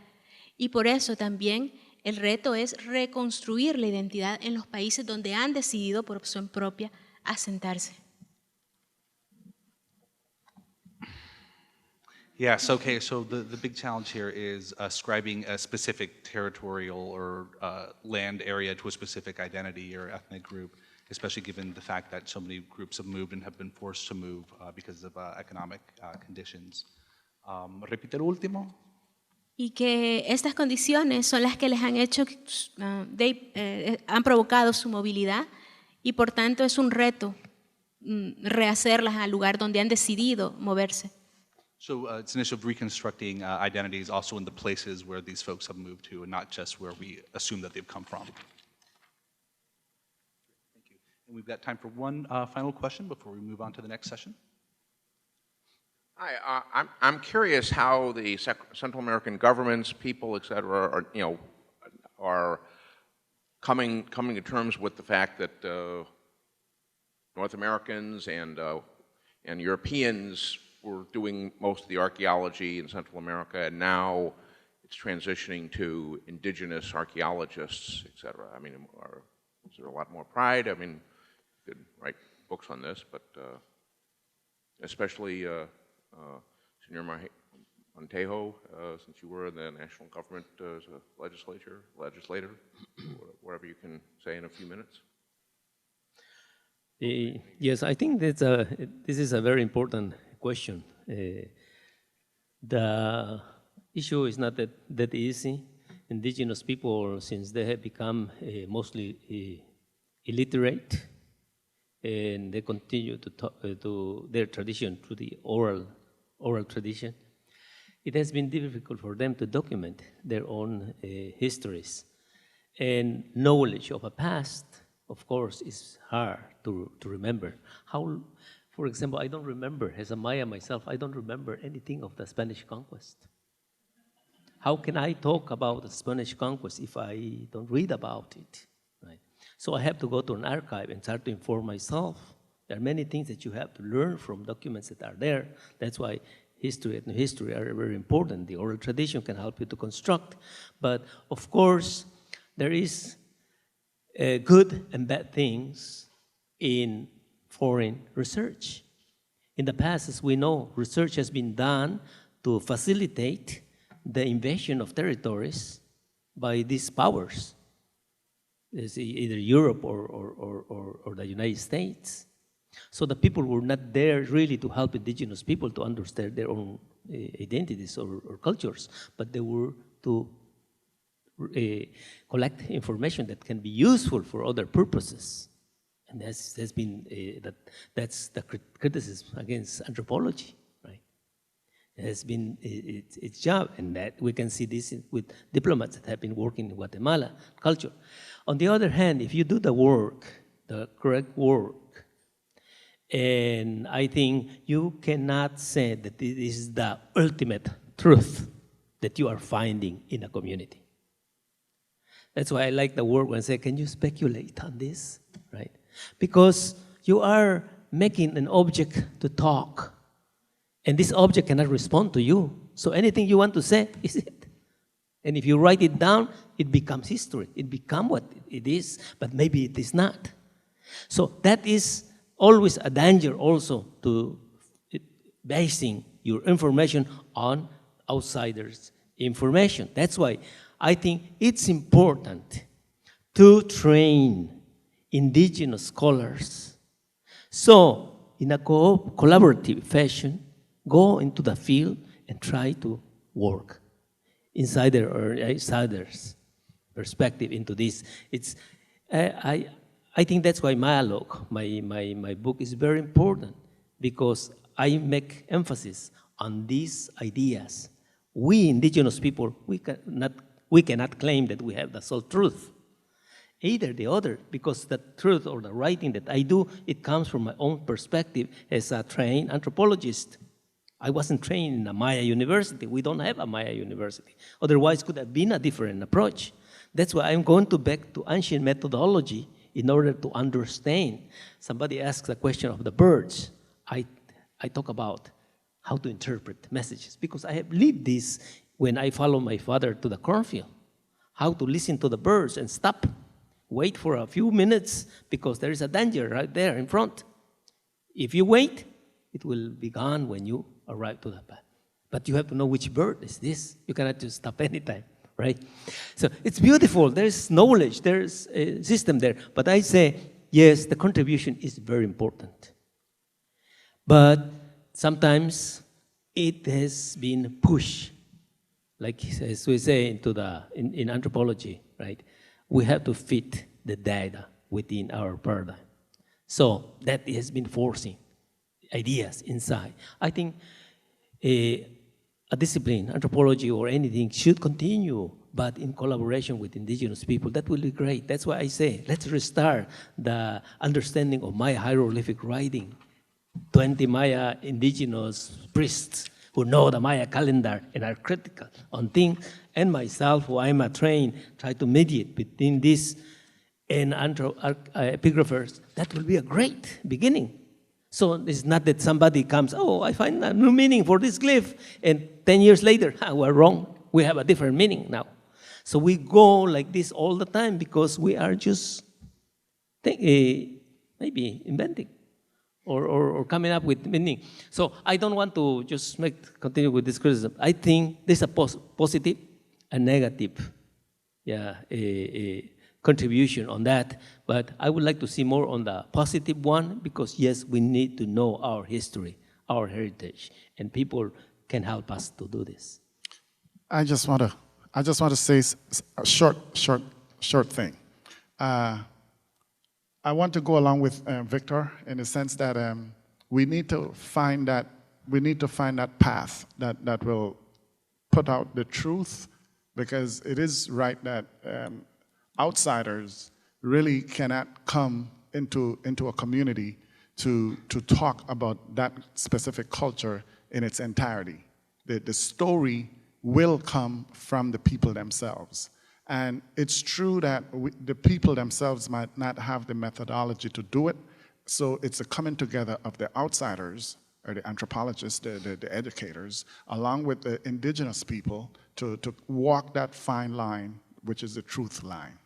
Y por eso también el reto es reconstruir la identidad en los países donde han decidido por opción propia asentarse. Yes, okay, so the big challenge here is ascribing a specific territorial or land area to a specific identity or ethnic group, especially given the fact that so many groups have moved and have been forced to move because of economic conditions. Repite lo último. Y que estas condiciones son las que les han hecho, han provocado su movilidad y por tanto es un reto rehacerlas al lugar donde han decidido moverse. So it's an issue of reconstructing identities also in the places where these folks have moved to and not just where we assume that they've come from. Thank you. And we've got time for one final question before we move on to the next session. Hi, I'm curious how the Central American governments, people, et cetera, are coming to terms with the fact that North Americans and Europeans were doing most of the archaeology in Central America, and now it's transitioning to indigenous archaeologists, et cetera. I mean, is there a lot more pride? I mean, you could write books on this, but especially Senor Montejo, since you were in the national government as a legislator, whatever you can say in a few minutes. Yes, I think this is a very important question. The issue is not that easy. Indigenous people, since they have become mostly illiterate, and they continue to their tradition through the oral tradition, it has been difficult for them to document their own histories. And knowledge of a past, of course, is hard to remember. For example, I don't remember, as a Maya myself, I don't remember anything of the Spanish conquest. How can I talk about the Spanish conquest if I don't read about it? Right? So I have to go to an archive and start to inform myself. There are many things that you have to learn from documents that are there. That's why history and history are very important. The oral tradition can help you to construct. But of course, there is good and bad things in foreign research. In the past, as we know, research has been done to facilitate the invasion of territories by these powers, either Europe or the United States. So the people were not there really to help indigenous people to understand their own identities or cultures, but they were to collect information that can be useful for other purposes. And that's the criticism against anthropology, right? It has been its job, and that we can see this with diplomats that have been working in Guatemala culture. On the other hand, if you do the work, the correct work, and I think you cannot say that this is the ultimate truth that you are finding in a community. That's why I like the word when I say, can you speculate on this, right? Because you are making an object to talk, and this object cannot respond to you. So anything you want to say is it. And if you write it down, it becomes history. It becomes what it is, but maybe it is not. So that is always a danger also to basing your information on outsiders' information. That's why I think it's important to train indigenous scholars. So, in a collaborative fashion, go into the field and try to work insider or outsiders' perspective into this. It's I think that's why my book is very important, because I make emphasis on these ideas. We indigenous people, we cannot claim that we have the sole truth. Either the other, because the truth or the writing that I do, it comes from my own perspective as a trained anthropologist. I wasn't trained in a Maya university. We don't have a Maya university. Otherwise, it could have been a different approach. That's why I'm going back to ancient methodology in order to understand. Somebody asks a question of the birds. I talk about how to interpret messages because I have lived this when I follow my father to the cornfield. How to listen to the birds and stop, wait for a few minutes because there is a danger right there in front. If you wait, it will be gone when you arrive to the path. But you have to know which bird is this. You cannot just stop anytime, right? So it's beautiful. There's knowledge. There's a system there. But I say, yes, the contribution is very important. But sometimes it has been pushed, like as we say in anthropology, right? We have to fit the data within our paradigm. So that has been forcing ideas inside. I think a discipline, anthropology or anything, should continue, but in collaboration with indigenous people. That will be great. That's why I say, let's restart the understanding of Maya hieroglyphic writing. 20 Maya indigenous priests who know the Maya calendar and are critical on things, and myself, who I'm a trained, try to mediate between this and epigraphers. That will be a great beginning. So it's not that somebody comes, oh, I find a new meaning for this glyph, and 10 years later, we're wrong. We have a different meaning now. So we go like this all the time because we are just maybe inventing or coming up with meaning. So I don't want to just continue with this criticism. I think there's a positive and negative contribution on that, but I would like to see more on the positive one because, yes, we need to know our history, our heritage, and people can help us to do this. I just want to say a short thing. I want to go along with Victor in the sense that we need to find that path that will put out the truth, because it is right that outsiders really cannot come into a community to talk about that specific culture in its entirety. The story will come from the people themselves. And it's true that the people themselves might not have the methodology to do it, so it's a coming together of the outsiders, or the anthropologists, the educators, along with the indigenous people to walk that fine line, which is the truth line.